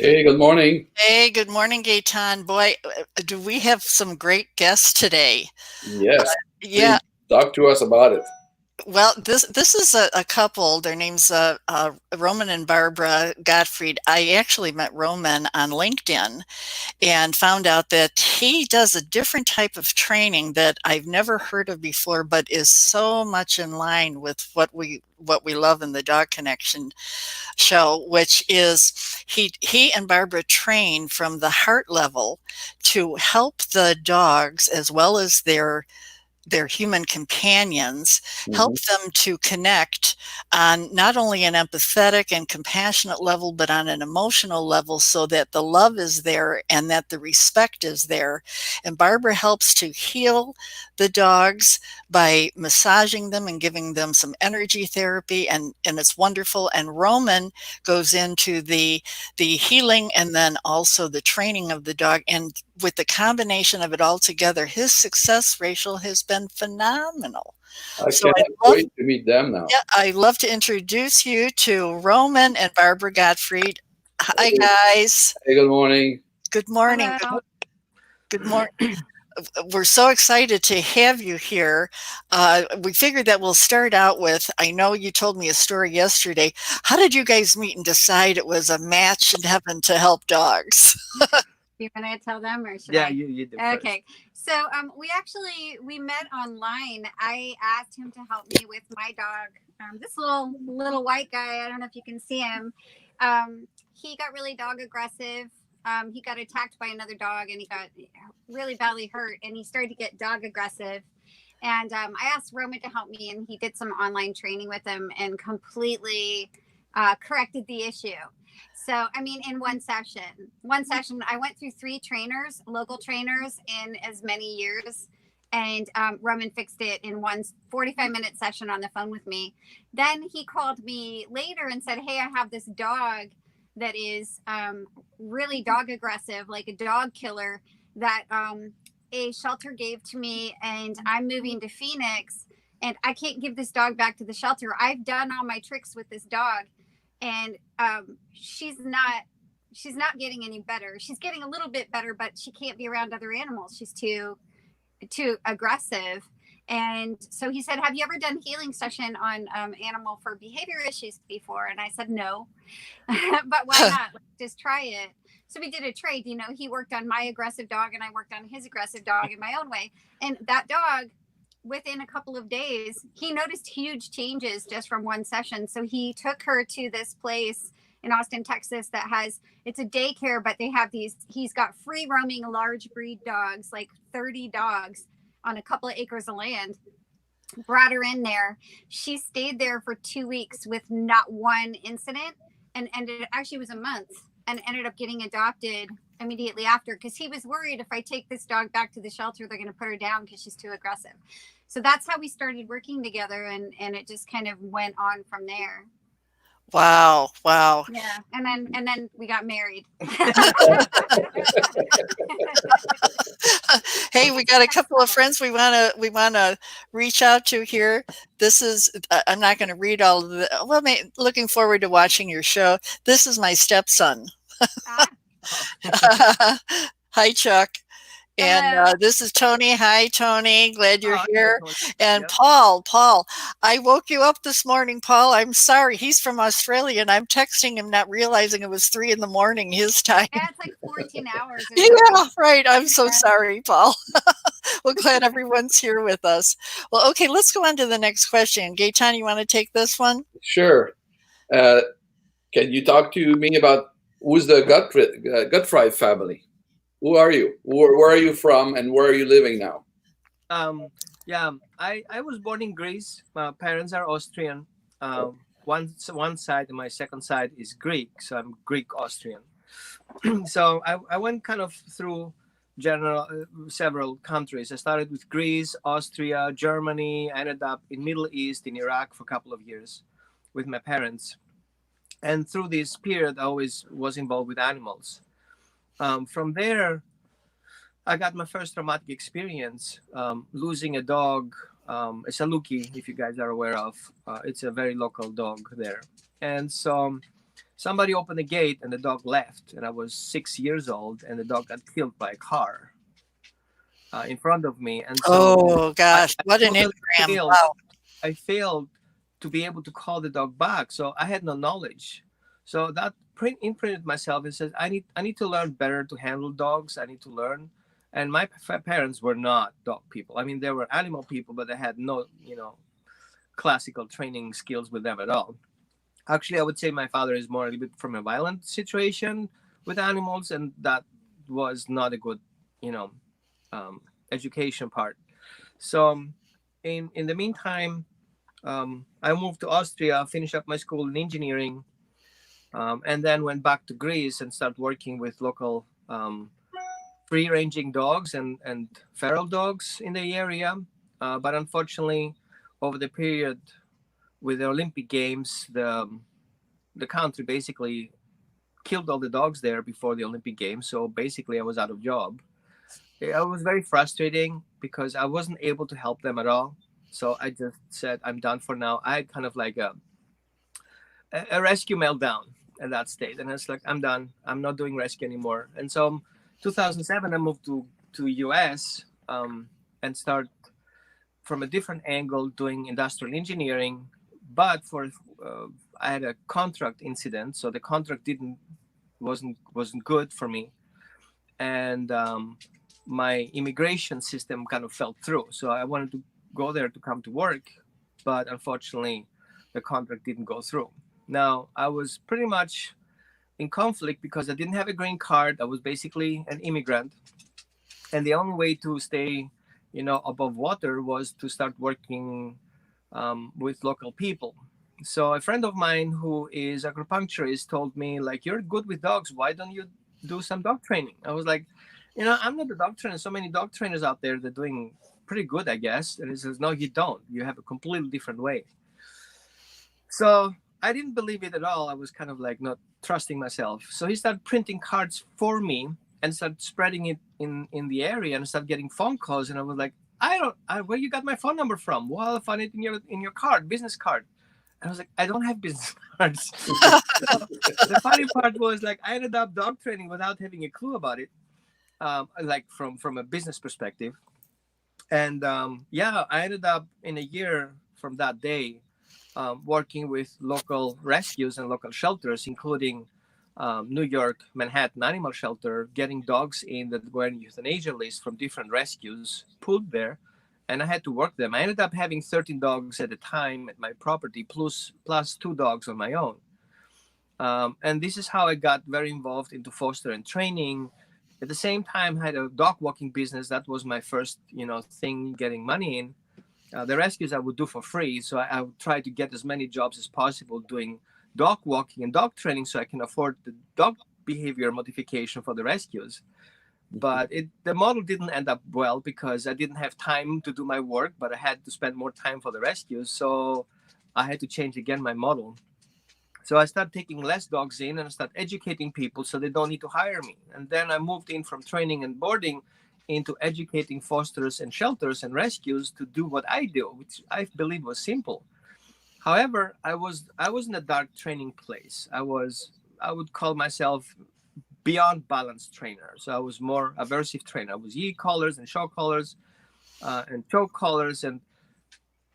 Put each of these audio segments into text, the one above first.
Hey, good morning. Hey, good morning, Gaetan. Boy, do we have some great guests today. Yes, Yeah, please talk to us about it. well, this is a couple. Their name's Roman and Barbara Gottfried. I actually met Roman on LinkedIn and found out that he does a different type of training that I've never heard of before, but is so much in line with what we love in the Dog Connection show, which is he and Barbara train from the heart level to help the dogs as well as their human companions, help Mhm. them to connect on not only an empathetic and compassionate level, but on an emotional level so that the love is there and that the respect is there. And Barbara helps to heal the dogs by massaging them and giving them some energy therapy, and it's wonderful. And Roman goes into the healing and then also the training of the dog. And with the combination of it all together, his success ratio has been phenomenal. I So cannot wait to meet them now. I love to introduce you to Roman and Barbara Gottfried. Hi Hey, guys. hey, good morning. Good morning. Hello. Good morning. We're so excited to have you here. We figured that we'll start out with, I know you told me a story yesterday. How did you guys meet and decide it was a match in heaven to help dogs? You want to tell them or should Yeah, I? you do Okay. So we met online. I asked him to help me with my dog. This little white guy. I don't know if you can see him. He got really dog aggressive. He got attacked by another dog and he got really badly hurt and he started to get dog aggressive. And I asked Roman to help me and he did some online training with him and completely corrected the issue. So, I mean, in one session, I went through 3 trainers, local trainers, in as many years. And Roman fixed it in one 45-minute session on the phone with me. Then he called me later and said, "Hey, I have this dog that is really dog aggressive, like a dog killer that a shelter gave to me. And I'm moving to Phoenix and I can't give this dog back to the shelter. I've done all my tricks with this dog and she's not getting any better. She's getting a little bit better, but she can't be around other animals. She's too aggressive." And so he said, "Have you ever done healing session on animal for behavior issues before?" And I said, "No." "But why not? Let's just try it." So we did a trade. He worked on my aggressive dog and I worked on his aggressive dog in my own way. And that dog, within a couple of days, he noticed huge changes just from one session. So he took her to this place in Austin, Texas it's a daycare, but he's got free roaming large breed dogs, like 30 dogs on a couple of acres of land. Brought her in there. She stayed there for 2 weeks with not one incident and actually it was a month and ended up getting adopted immediately after because he was worried if I take this dog back to the shelter, they're going to put her down because she's too aggressive. So that's how we started working together and it just kind of went on from there. Wow, wow. Yeah. And then we got married. Hey, we got a couple of friends we wanna reach out to here. This is I'm not going to read all of the. Well, looking forward to watching your show. This is my stepson. Ah, Hi, Chuck. And hello. this is Tony. Hi, Tony. Glad you're Oh, here. And yep. Paul, I woke you up this morning, Paul. I'm sorry. He's from Australia, and I'm texting him, not realizing it was 3 in the morning his time. Yeah, it's like 14 hours or Yeah, something. right. I'm so Yeah. sorry, Paul. Well, glad everyone's here with us. Well, okay, let's go on to the next question. Gaetan, you want to take this one? Sure. Uh, can you talk to me about who's the Gutfry family? Who are you? Where are you from, and where are you living now? Um, yeah, I was born in Greece. My parents are Austrian. One side and my second side is Greek, so I'm Greek Austrian. So I went kind of through several countries. I started with Greece, Austria, Germany. I ended up in Middle East, in Iraq for a couple of years with my parents. And through this period, I always was involved with animals. From there, I got my first traumatic experience losing a dog, a Saluki, if you guys are aware of. It's a very local dog there. And so somebody opened the gate and the dog left, and I was 6 years old, and the dog got killed by a car in front of me. And so Oh I, gosh, I what an totally engram. failed. Wow. I failed to be able to call the dog back. So I had no knowledge. So that imprinted myself and said, I need to learn better to handle dogs. I need to learn. And my parents were not dog people. I mean, they were animal people, but they had no, classical training skills with them at all. Actually, I would say my father is more a little bit from a violent situation with animals, and that was not a good, you know, um, education part. So in the meantime, I moved to Austria, finished up my school in engineering, and then went back to Greece and started working with local free-ranging dogs and feral dogs in the area. But unfortunately, over the period with the Olympic Games, the country basically killed all the dogs there before the Olympic Games. So basically, I was out of job. It was very frustrating because I wasn't able to help them at all. So I just said, I'm done for now. I had kind of like a rescue meltdown at that state. And it's like, I'm done. I'm not doing rescue anymore. And so 2007, I moved to US and start from a different angle doing industrial engineering. But I had a contract incident. So the contract wasn't good for me. And my immigration system kind of fell through. So I wanted to go there to come to work, but unfortunately, the contract didn't go through. Now, I was pretty much in conflict because I didn't have a green card. I was basically an immigrant. And the only way to stay, above water was to start working with local people. So a friend of mine who is acupuncturist told me, like, you're good with dogs. Why don't you do some dog training? I was like, I'm not a dog trainer. So many dog trainers out there, they're doing pretty good, I guess. And he says, no, you don't. You have a completely different way. So I didn't believe it at all. I was kind of like not trusting myself. So he started printing cards for me and started spreading it in the area, and started getting phone calls. And I was like, where you got my phone number from? Well, I found it in your card, business card. And I was like, I don't have business cards. So the funny part was, like, I ended up dog training without having a clue about it, like from a business perspective. And I ended up in a year from that day working with local rescues and local shelters, including New York, Manhattan Animal Shelter, getting dogs in that were in euthanasia list from different rescues, pulled there, and I had to work them. I ended up having 13 dogs at a time at my property, plus 2 dogs on my own. And this is how I got very involved into foster and training. At the same time, I had a dog walking business. That was my first, thing getting money in. The rescues I would do for free. So I would try to get as many jobs as possible doing dog walking and dog training so I can afford the dog behavior modification for the rescues. But the model didn't end up well because I didn't have time to do my work, but I had to spend more time for the rescues. So I had to change again my model. So I started taking less dogs in and I started educating people so they don't need to hire me. And then I moved in from training and boarding into educating fosters and shelters and rescues to do what I do, which I believe was simple. However, I was in a dark training place. I would call myself beyond balanced trainer. So I was more aversive trainer. I was collars and show collars and choke collars, and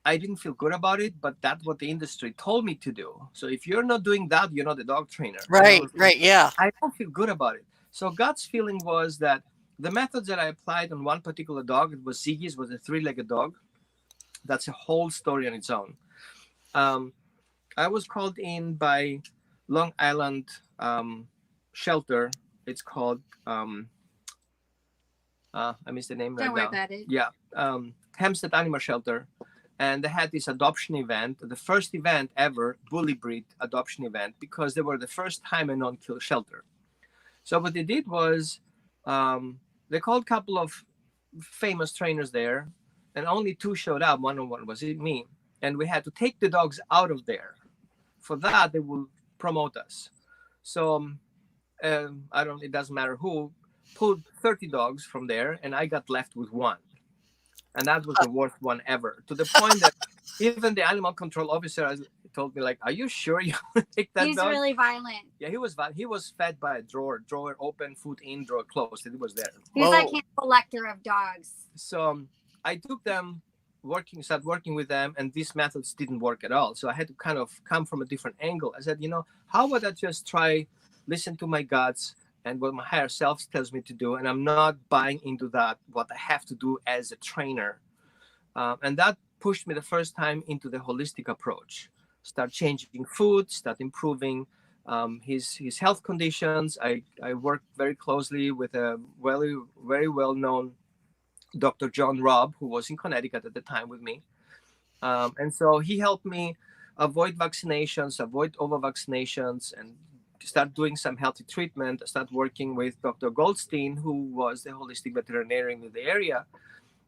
I didn't feel good about it, but that's what the industry told me to do. So if you're not doing that, you're not a dog trainer. Right, yeah. I don't feel good about it. So God's feeling was that the methods that I applied on one particular dog, it was Ziggy's, was a 3-legged dog. That's a whole story on its own. I was called in by Long Island shelter. It's called, I missed the name right now. Don't worry about it. Yeah, Hempstead Animal Shelter. And they had this adoption event, the first event ever, bully breed adoption event, because they were the first time a non-kill shelter. So what they did was they called a couple of famous trainers there, and only 2 showed up. One was me. And we had to take the dogs out of there. For that, they will promote us. So it doesn't matter who, pulled 30 dogs from there, and I got left with 1. And that was the worst one ever, to the point that even the animal control officer told me like, "Are you sure you want to take that He's dog?" really violent. Yeah, he was fed by a drawer open, food in, drawer closed. It was there. He's like Whoa. a collector of dogs. So I took them, started working with them, and these methods didn't work at all. So I had to kind of come from a different angle. I said, how about I just try, listen to my guts and what my higher self tells me to do, and I'm not buying into that what I have to do as a trainer. And that pushed me the first time into the holistic approach. Start changing food, start improving his health conditions. I worked very closely with a very, very well-known Dr. John Robb, who was in Connecticut at the time with me. And so he helped me avoid vaccinations, avoid over vaccinations, and start doing some healthy treatment. I started working with Dr. Goldstein, who was the holistic veterinarian in the area.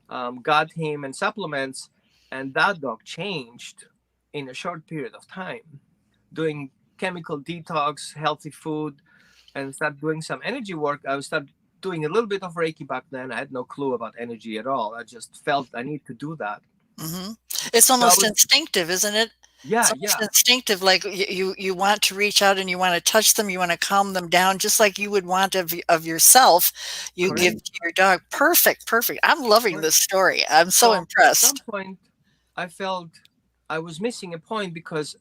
Got him and supplements, and that dog changed in a short period of time, doing chemical detox, healthy food, and start doing some energy work. I started doing a little bit of Reiki back then. I had no clue about energy at all. I just felt I need to do that. Mm-hmm. It's almost instinctive, isn't it? Yeah, it's instinctive. Like you want to reach out and you want to touch them. You want to calm them down, just like you would want of yourself. You Correct. give to your dog. Perfect. I'm loving this story. I'm so impressed. At some point, I felt I was missing a point because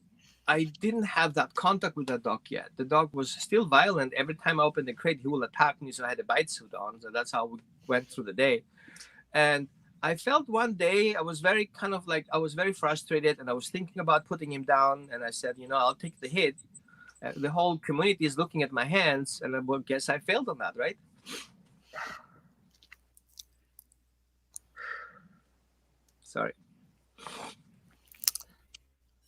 I didn't have that contact with that dog yet. The dog was still violent. Every time I opened the crate, he will attack me. So I had a bite suit on. So that's how we went through the day. And I felt one day I was very frustrated, and I was thinking about putting him down. And I said, I'll take the hit. The whole community is looking at my hands, and I guess I failed on that, right? Sorry.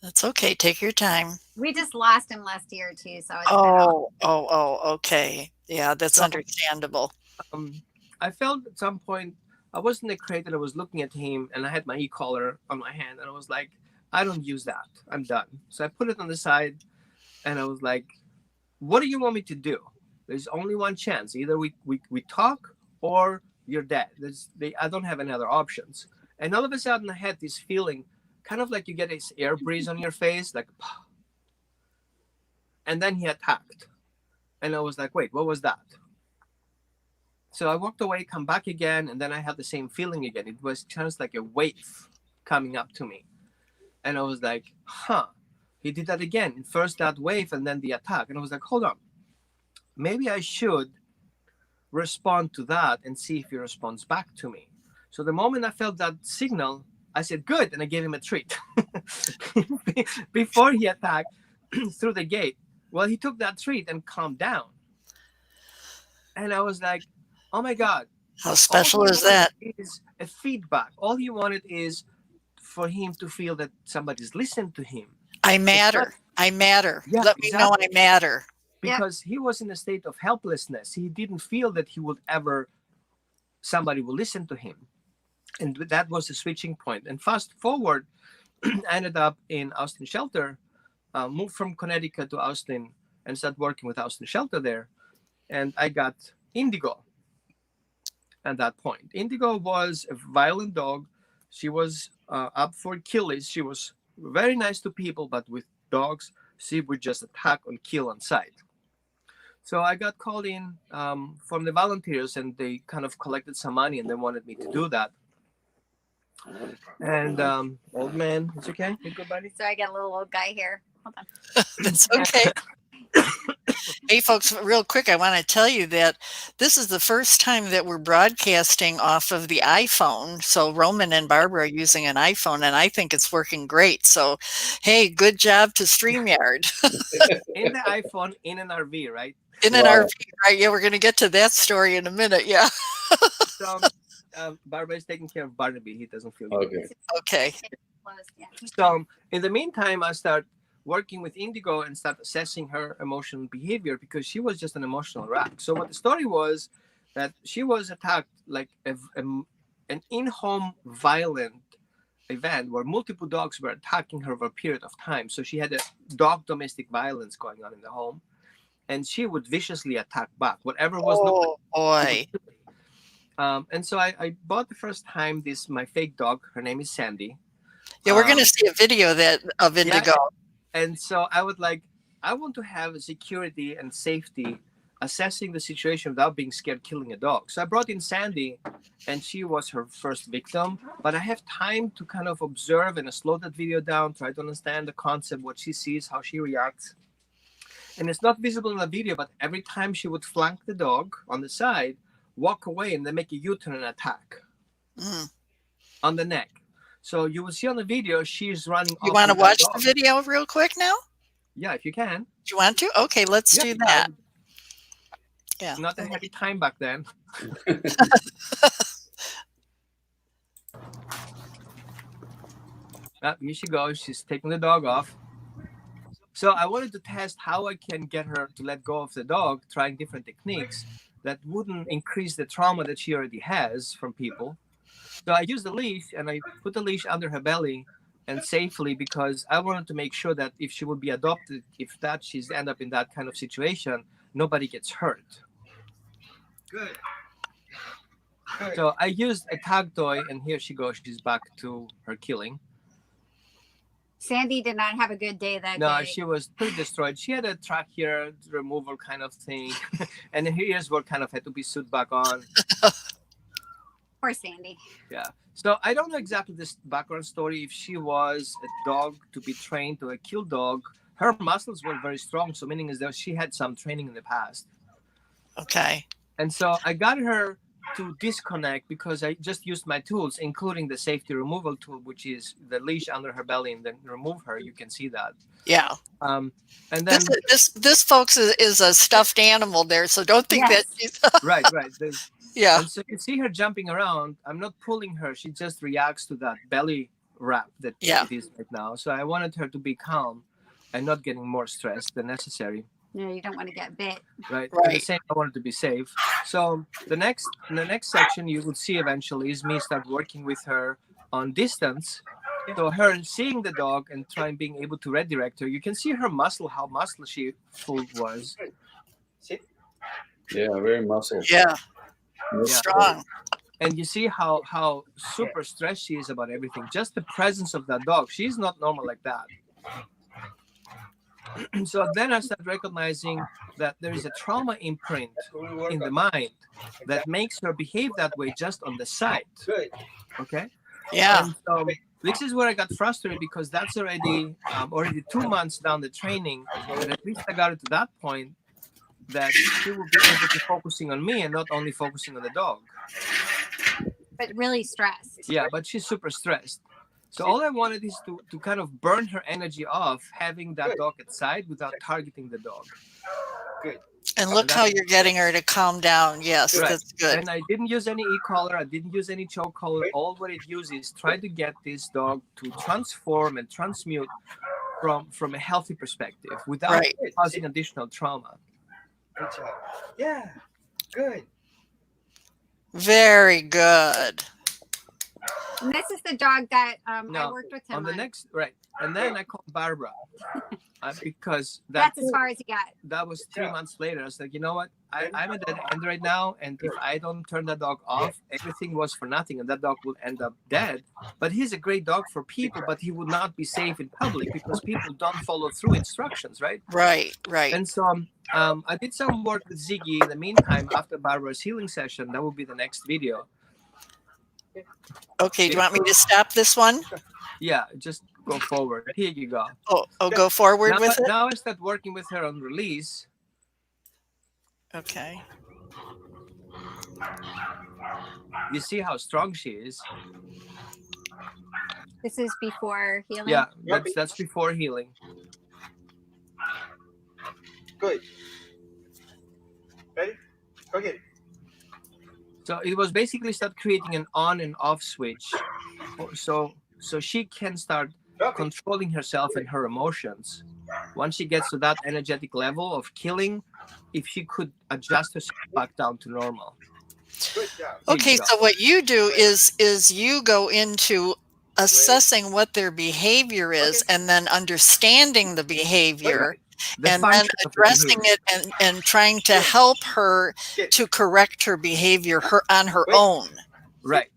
That's okay. Take your time. We just lost him last year too, so it's okay. Yeah, that's understandable. I felt at some point I was in the crate and I was looking at him, and I had my e-collar on my hand, and I was like, I don't use that. I'm done. So I put it on the side, and I was like, what do you want me to do? There's only one chance. Either we talk or you're dead. I don't have any other options. And all of a sudden I had this feeling, kind of like you get this air breeze on your face, like, and then he attacked. And I was like, wait, what was that? So I walked away, come back again, and then I had the same feeling again. It was just like a wave coming up to me. And I was like, he did that again. First that wave and then the attack. And I was like, hold on. Maybe I should respond to that and see if he responds back to me. So the moment I felt that signal, I said, good. And I gave him a treat before he attacked through the gate. Well, he took that treat and calmed down. And I was like, oh my God. How special is that? Is a feedback. All he wanted is for him to feel that somebody's listened to him. I matter. Yeah, Let me know I matter. Because he was in a state of helplessness. He didn't feel that somebody would listen to him. And that was the switching point. And fast forward, I ended up in Austin Shelter, moved from Connecticut to Austin and started working with Austin Shelter there. And I got Indigo at that point. Indigo was a violent dog. She was up for kills. She was very nice to people, but with dogs, she would just attack and kill on sight. So I got called in from the volunteers, and they kind of collected some money, and they wanted me to do that. And old man, it's okay. You good, buddy? So I got a little old guy here. Hold on. It's okay. Hey, folks, real quick, I want to tell you that this is the first time that we're broadcasting off of the iPhone. So Roman and Barbara are using an iPhone, and I think it's working great. So, hey, good job to StreamYard. In the iPhone, in an RV, right? In an RV, right? Yeah, we're going to get to that story in a minute. Yeah. So Barbara is taking care of Barnaby. He doesn't feel good. Okay. So in the meantime, I start working with Indigo and start assessing her emotional behavior, because she was just an emotional wreck. So what the story was, that she was attacked like an in-home violent event where multiple dogs were attacking her over a period of time. So she had a dog domestic violence going on in the home, and she would viciously attack back, whatever was. Boy. And so I bought the first time my fake dog. Her name is Sandy. Yeah, we're going to see a video of Indigo. And so I would like, I want to have security and safety assessing the situation without being scared killing a dog. So I brought in Sandy, and she was her first victim. But I have time to kind of observe and slow that video down, try to understand the concept, what she sees, how she reacts. And it's not visible in the video, but every time she would flank the dog on the side, walk away, and then make a U-turn and attack on the neck. So you will see on the video, she's running off. You want to with that watch the dog. video real quick now? Yeah, if you can. Do you want to? Okay, let's do that. Yeah. Not a happy time back then. Here she goes. She's taking the dog off. So I wanted to test how I can get her to let go of the dog, trying different techniques that wouldn't increase the trauma that she already has from people. So I used the leash, and I put the leash under her belly and safely, because I wanted to make sure that if she would be adopted, if that she's end up in that kind of situation, nobody gets hurt. Good. So I used a tag toy, and here she goes. She's back to her killing. Sandy did not have a good day that day. No, she was pretty destroyed. She had a trachea removal kind of thing, and her ears were kind of had to be sewed back on. Poor Sandy. Yeah. So I don't know exactly this background story. If she was a dog to be trained to a kill dog, her muscles were very strong. So meaning is that she had some training in the past. Okay. And so I got her to disconnect because I just used my tools, including the safety removal tool, which is the leash under her belly, and then remove her. You can see that. Yeah. And then this folks is a stuffed animal there, so don't think that she's right. Yeah. And so you see her jumping around. I'm not pulling her. She just reacts to that belly wrap that it is right now. So I wanted her to be calm and not getting more stressed than necessary. No, you don't want to get bit. Right. At the same, I wanted to be safe. So in the next section, you will see eventually is me start working with her on distance. So her seeing the dog and being able to redirect her. You can see her muscle, how muscle she full was. Yeah, very muscle. Yeah. Strong. And you see how super stressed she is about everything. Just the presence of that dog. She's not normal like that. So then I started recognizing that there is a trauma imprint in the mind that makes her behave that way just on the side. Okay? Yeah. And so this is where I got frustrated, because that's already 2 months down the training. And at least I got it to that point that she will be able to focusing on me and not only focusing on the dog. But really stressed. Yeah, but she's super stressed. So all I wanted is to kind of burn her energy off, having that dog at side without targeting the dog. Good. And look how you're getting her to calm down. Yes, Right. that's good. And I didn't use any e-collar. I didn't use any choke collar. All what it uses is try to get this dog to transform and transmute from a healthy perspective without causing additional trauma. Good job. Yeah. Good. Very good. And this is the dog that I No, worked with him on the next, right. And then I called Barbara because that's as far as he got. that was 3 months later. I was like, you know what? I'm at that end right now. And if I don't turn that dog off, everything was for nothing. And that dog would end up dead. But he's a great dog for people, but he would not be safe in public because people don't follow through instructions, right? Right. And so I did some work with Ziggy in the meantime after Barbara's healing session. That will be the next video. Okay, do you want me to stop this one? Yeah, just go forward. Here you go. Oh, go forward Now, with it? now I start working with her on release. Okay. You see how strong she is. This is before healing. Yeah, that's before healing. Good. Ready? Go get it. So it was basically start creating an on and off switch, so she can start controlling herself and her emotions. Once she gets to that energetic level of killing, if she could adjust herself back down to normal. Good job. Okay, so what you do is you go into assessing what their behavior is and then understanding the behavior. And then addressing it and trying to help her to correct her behavior on her own. Right.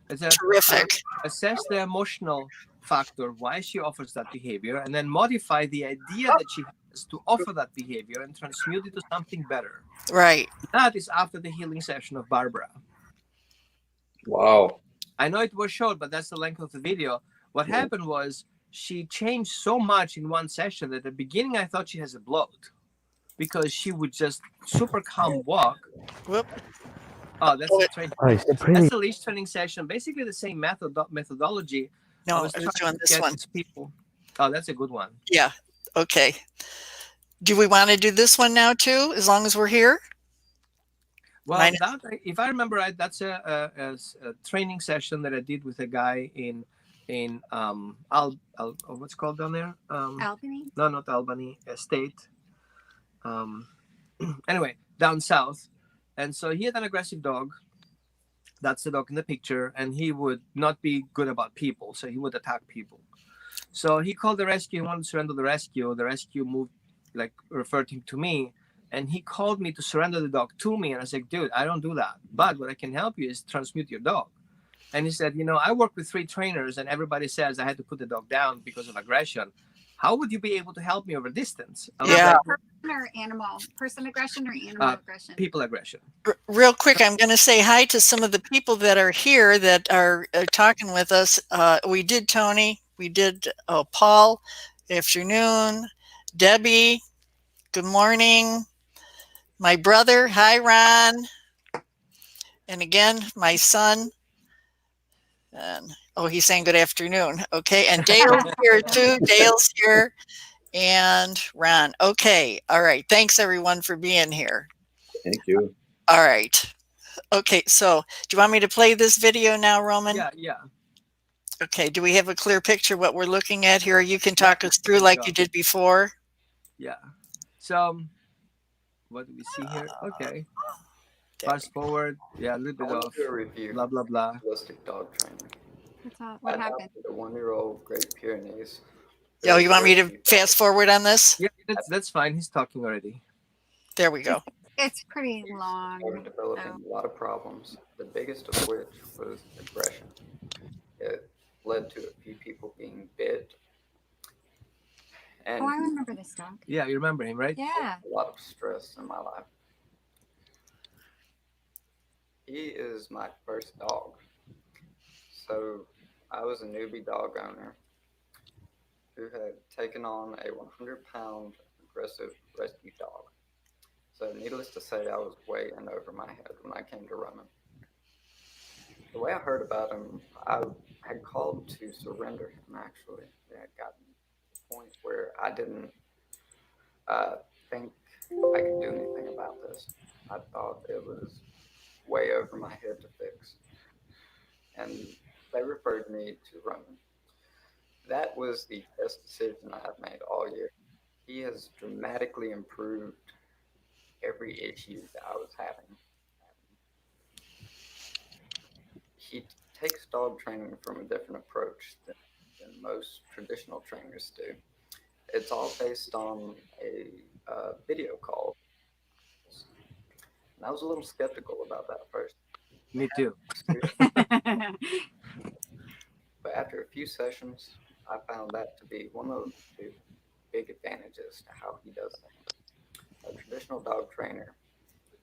Terrific. Assess the emotional factor why she offers that behavior, and then modify the idea that she has to offer that behavior and transmute it to something better. Right. That is after the healing session of Barbara. Wow. I know it was short, but that's the length of the video. What happened was she changed so much in one session that at the beginning I thought she has a bloat, because she would just super calm walk. Whoop. Oh, that's the training. Oh, it's pretty. That's the leash training session. Basically the same methodology. No, I I was was trying doing to this get one. these people. Oh, that's a good one. Yeah. Okay. Do we want to do this one now too, as long as we're here? Well, Mine- that, if I remember right, that's a training session that I did with a guy in what's it called down there? Albany. No, not Albany, State. Anyway, down south, and so he had an aggressive dog. That's the dog in the picture, and he would not be good about people, so he would attack people. So he called the rescue. He wanted to surrender the rescue. The rescue moved, like referred him to me, and he called me to surrender the dog to me. And I said, dude, I don't do that. But what I can help you is transmute your dog. And he said, I work with 3 trainers, and everybody says I had to put the dog down because of aggression. How would you be able to help me over distance? I was Yeah. like, Person or animal? Person aggression or animal aggression? people aggression. Real quick, I'm going to say hi to some of the people that are here that are talking with us. We did Tony. We did Paul. Afternoon. Debbie. Good morning. My brother. Hi, Ron. And again, my son. And he's saying good afternoon. Okay. And Dale's here too. Dale's here. And Ron. Okay. All right. Thanks everyone for being here. Thank you. All right. Okay. So do you want me to play this video now, Roman? Yeah. Okay. Do we have a clear picture what we're looking at here? You can talk us through like you did before. Yeah. So what do we see here? Okay. Fast forward. Yeah, a little bit of a review. blah, blah, blah. Holistic dog training. What happened? The 1-year-old Great Pyrenees. Oh, you want me to fast forward on this? Yeah, that's fine. He's talking already. There we go. It's pretty long. Started developing a lot of problems, the biggest of which was aggression. It led to a few people being bit. And Oh, I remember this dog. Yeah, you remember him, right? Yeah. a lot of stress in my life. He is my first dog. So I was a newbie dog owner who had taken on a 100-pound aggressive rescue dog. So needless to say, I was way in over my head when I came to Roman. The way I heard about him, I had called to surrender him, actually. It had gotten to the point where I didn't think I could do anything about this. I thought it was way over my head to fix. And they referred me to Roman. That was the best decision I have made all year. He has dramatically improved every issue that I was having. He takes dog training from a different approach than most traditional trainers do. It's all based on a video call. And I was a little skeptical about that at first. Me too. But after a few sessions, I found that to be one of the big advantages to how he does things. A traditional dog trainer,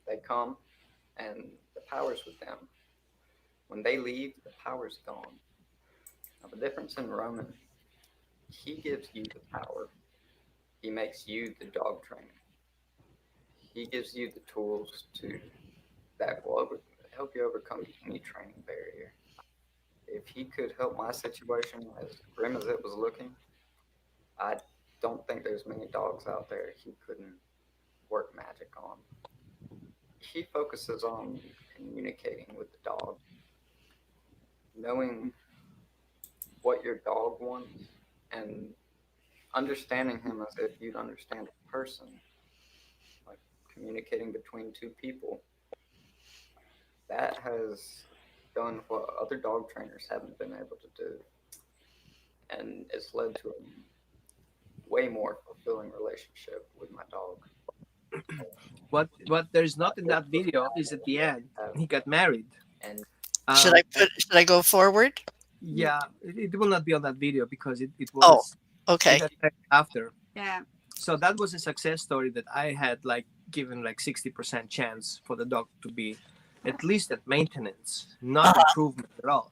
they come and the power's with them. When they leave, the power's gone. Now, the difference in Roman, he gives you the power. He makes you the dog trainer. He gives you the tools that will help you overcome any training barrier. If he could help my situation, as grim as it was looking, I don't think there's many dogs out there he couldn't work magic on. He focuses on communicating with the dog, knowing what your dog wants, and understanding him as if you'd understand a person, like communicating between two people. That has done what other dog trainers haven't been able to do, and it's led to a way more fulfilling relationship with my dog. What there's not in that video is at the end he got married. And Should I go forward? Yeah, it will not be on that video because it Oh, was okay. after. Yeah. So that was a success story that I had like given like 60% chance for the dog to be at least at maintenance, not improvement at all.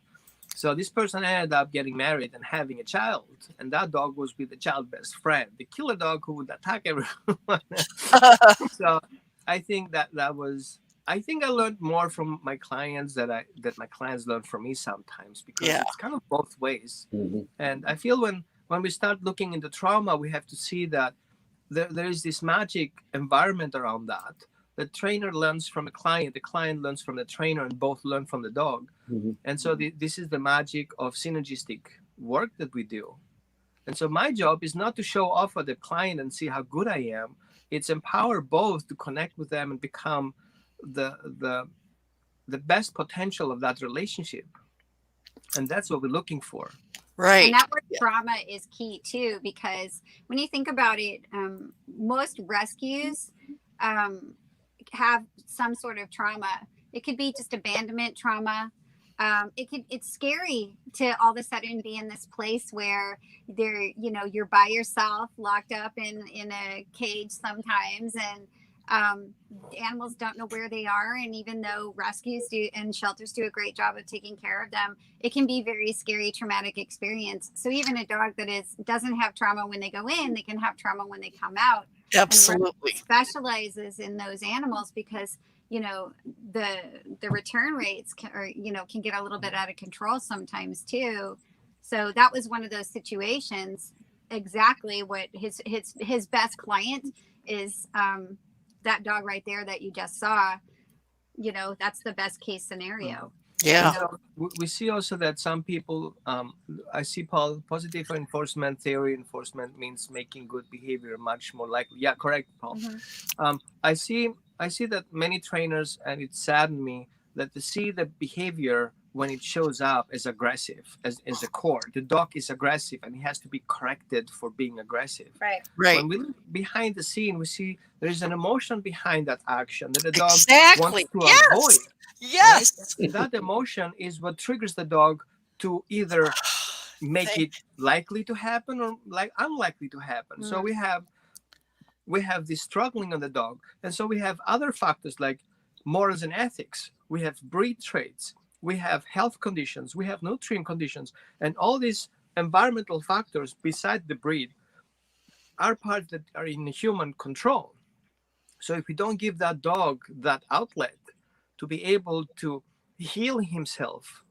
So this person ended up getting married and having a child, and that dog was with the child best friend, the killer dog who would attack everyone. So I think that was. I think I learned more from my clients that my clients learn from me sometimes, because Yeah. it's kind of both ways. Mhm. And I feel when we start looking into trauma, we have to see that there is this magic environment around that. The trainer learns from the client learns from the trainer, and both learn from the dog. Mhm. And so this is the magic of synergistic work that we do. And so my job is not to show off at the client and see how good I am. It's empower both to connect with them and become the the the best potential of that relationship. And that's what we're looking for. Right. And that word trauma is key too, because when you think about it, most rescues have some sort of trauma. It could be just abandonment trauma. It's scary to all of a sudden be in this place where you're by yourself, locked up in a cage sometimes, and animals don't know where they are. And even though rescues do and shelters do a great job of taking care of them, it can be very scary, traumatic experience. So even a dog that doesn't have trauma when they go in, they can have trauma when they come out. Absolutely. And specializes in those animals because the return rates can get a little bit out of control sometimes too. So that was one of those situations. Exactly what his best client is. That dog right there that you just saw. That's the best case scenario. Yeah. So we see also that some people, I see Paul, positive enforcement theory. Enforcement means making good behavior much more likely. Yeah, correct, Paul. Mm-hmm. I see that many trainers, and it saddened me that to see the behavior when it shows up as aggressive, as a core. The dog is aggressive and he has to be corrected for being aggressive. Right. Right. When we look behind the scene, we see there is an emotion behind that action that the dog Exactly. wants to Yes. avoid. Yes. Right? That emotion is what triggers the dog to either make it likely to happen or like unlikely to happen. So we have this struggling on the dog, and so we have other factors like morals and ethics. We have breed traits. We have health conditions. We have nutrient conditions, and all these environmental factors beside the breed are parts that are in human control. So if we don't give that dog that outlet to be able to heal himself,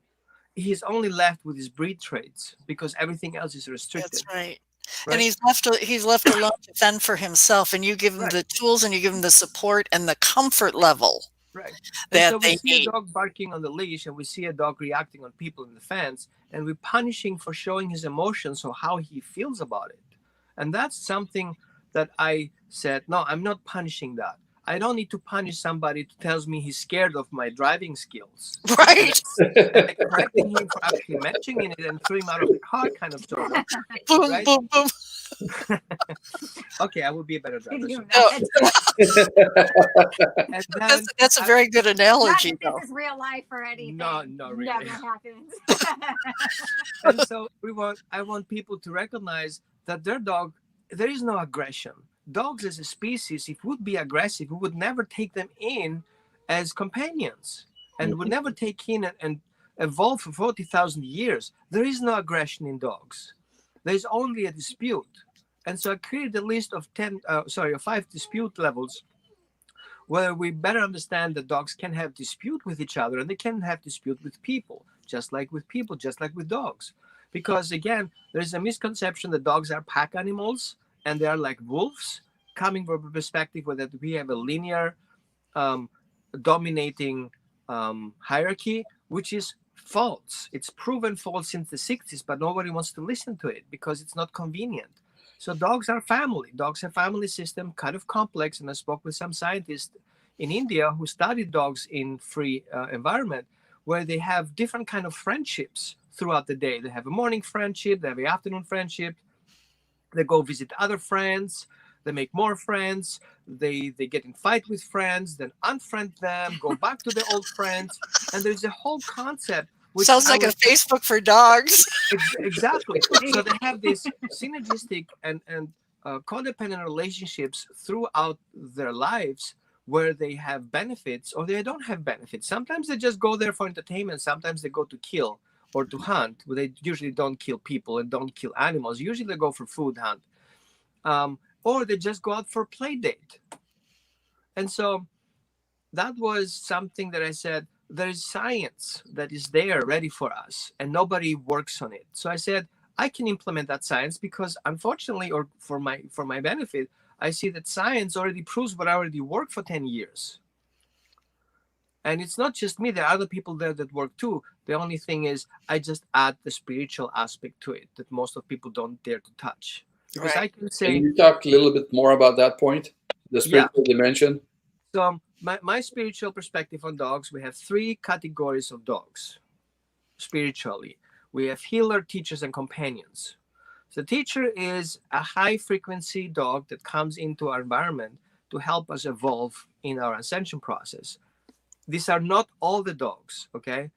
he's only left with his breed traits because everything else is restricted. That's right. Right? And he's left alone to fend for himself, and you give him the tools and you give him the support and the comfort level Right. And that so we they see need. a dog barking on the leash, and we see a dog reacting on people in the fence, and we're punishing for showing his emotions or how he feels about it. And that's something that I said, no, I'm not punishing that. I don't need to punish somebody who tells me he's scared of my driving skills. Right. And correcting him for actually mentioning it and threw him out of the car, kind of sort of. Boom, Right? boom, boom. Okay, I will be a better driver. No, And then that's a very good Not analogy, that though. this is real life or anything. No, not really. Never happens. And so I want people to recognize that their dog, there is no aggression. Dogs as a species, if would be aggressive, we would never take them in as companions and would never take in and evolve for 40,000 years. There is no aggression in dogs. There's only a dispute. And so I created a list of 5 dispute levels where we better understand that dogs can have dispute with each other and they can have dispute with people, just like with people, just like with dogs. Because again, there's a misconception that dogs are pack animals and they are like wolves, coming from a perspective where that we have a linear dominating hierarchy, which is false. It's proven false since the 60s, but nobody wants to listen to it because it's not convenient. So dogs are family. Dogs have family system, kind of complex. And I spoke with some scientists in India who studied dogs in free environment, where they have different kind of friendships throughout the day. They have a morning friendship, they have an afternoon friendship. They go visit other friends. They make more friends. They get in fight with friends, then unfriend them, go back to the old friends. And there's a whole concept which Sounds I like a was Facebook for dogs. exactly. So they have this synergistic and codependent relationships throughout their lives where they have benefits or they don't have benefits. Sometimes they just go there for entertainment. Sometimes they go to kill or to hunt. But they usually don't kill people and don't kill animals. Usually they go for food hunt, or they just go out for play date. And so that was something that I said, there is science that is there ready for us and nobody works on it. So I said, I can implement that science because unfortunately, or for my benefit, I see that science already proves what I already worked for 10 years. And it's not just me, there are other people there that work too. The only thing is I just add the spiritual aspect to it that most of people don't dare to touch. Because Right. I can Can say, you talk a little bit more about that point, the yeah. spiritual dimension? So my spiritual perspective on dogs, we have 3 categories of dogs spiritually. We have healer, teachers, and companions. So the teacher is a high frequency dog that comes into our environment to help us evolve in our ascension process. These are not all the dogs, okay?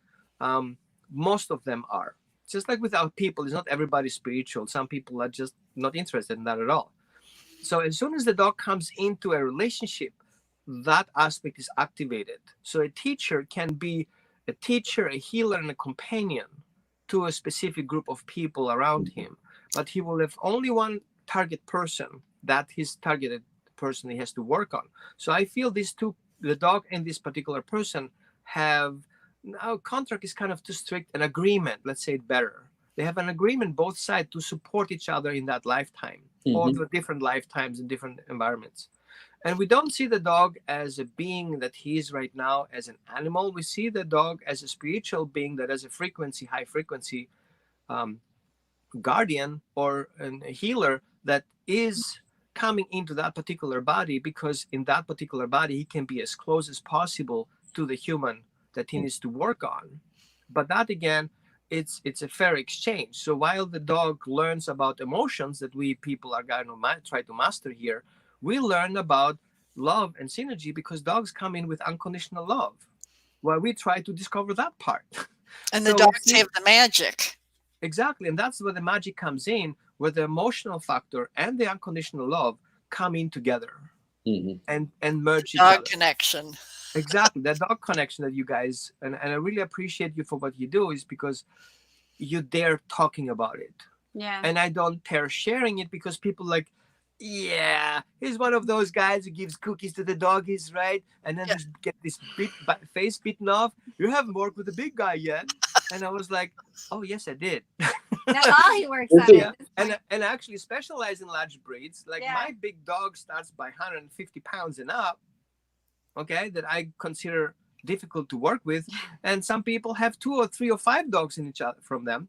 Most of them are. Just like with our people, it's not everybody spiritual. Some people are just not interested in that at all. So as soon as the dog comes into a relationship, that aspect is activated. So a teacher can be a teacher, a healer, and a companion to a specific group of people around him. But he will have only one target person, that his targeted person he has to work on. So I feel these two, the dog and this particular person, have now contract is kind of too strict, an agreement, let's say it better. They have an agreement both sides to support each other in that lifetime or the different lifetimes in different environments. And we don't see the dog as a being that he is right now as an animal. We see the dog as a spiritual being that has a frequency, high frequency guardian or a healer that is coming into that particular body, because in that particular body he can be as close as possible to the human that he needs to work on. But that again, it's a fair exchange. So while the dog learns about emotions that we people are going to try to master here, we learn about love and synergy because dogs come in with unconditional love. Well, we try to discover that part. And the So dogs have the magic. exactly, and that's where the magic comes in, where the emotional factor and the unconditional love come in together and merge each Dog other. connection. Exactly, that dog connection that you guys, and I really appreciate you for what you do, is because you dare talking about it. Yeah. And I don't dare sharing it because people like, yeah, he's one of those guys who gives cookies to the doggies, right? And then just get this face bitten off. You haven't worked with a big guy yet. And I was like, oh, yes, I did. That's all he works on. Yeah. And actually specialize in large breeds. Like my big dog starts by 150 pounds and up, okay, that I consider difficult to work with. And some people have 2 or 3 or 5 dogs in each other from them.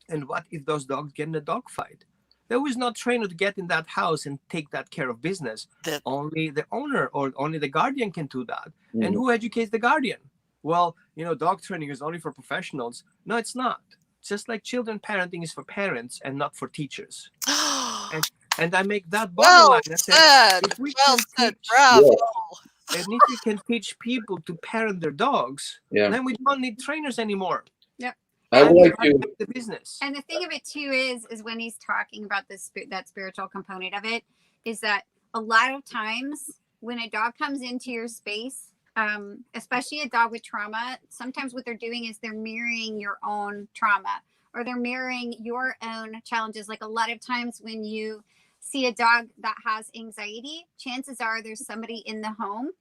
And what if those dogs get in a dog fight? There is no trainer to get in that house and take that care of business. Only the owner or only the guardian can do that. And who educates the guardian? Well, dog training is only for professionals. No, it's not. Just like children parenting is for parents and not for teachers. And I make that bottom line. I said, if we can teach, bravo. and if we can teach people to parent their dogs, then we don't need trainers anymore. Yep. I would like to. The business. And the thing of it too is when he's talking about this that spiritual component of it, is that a lot of times when a dog comes into your space, especially a dog with trauma, sometimes what they're doing is they're mirroring your own trauma or they're mirroring your own challenges. Like a lot of times when you see a dog that has anxiety, chances are there's somebody in the home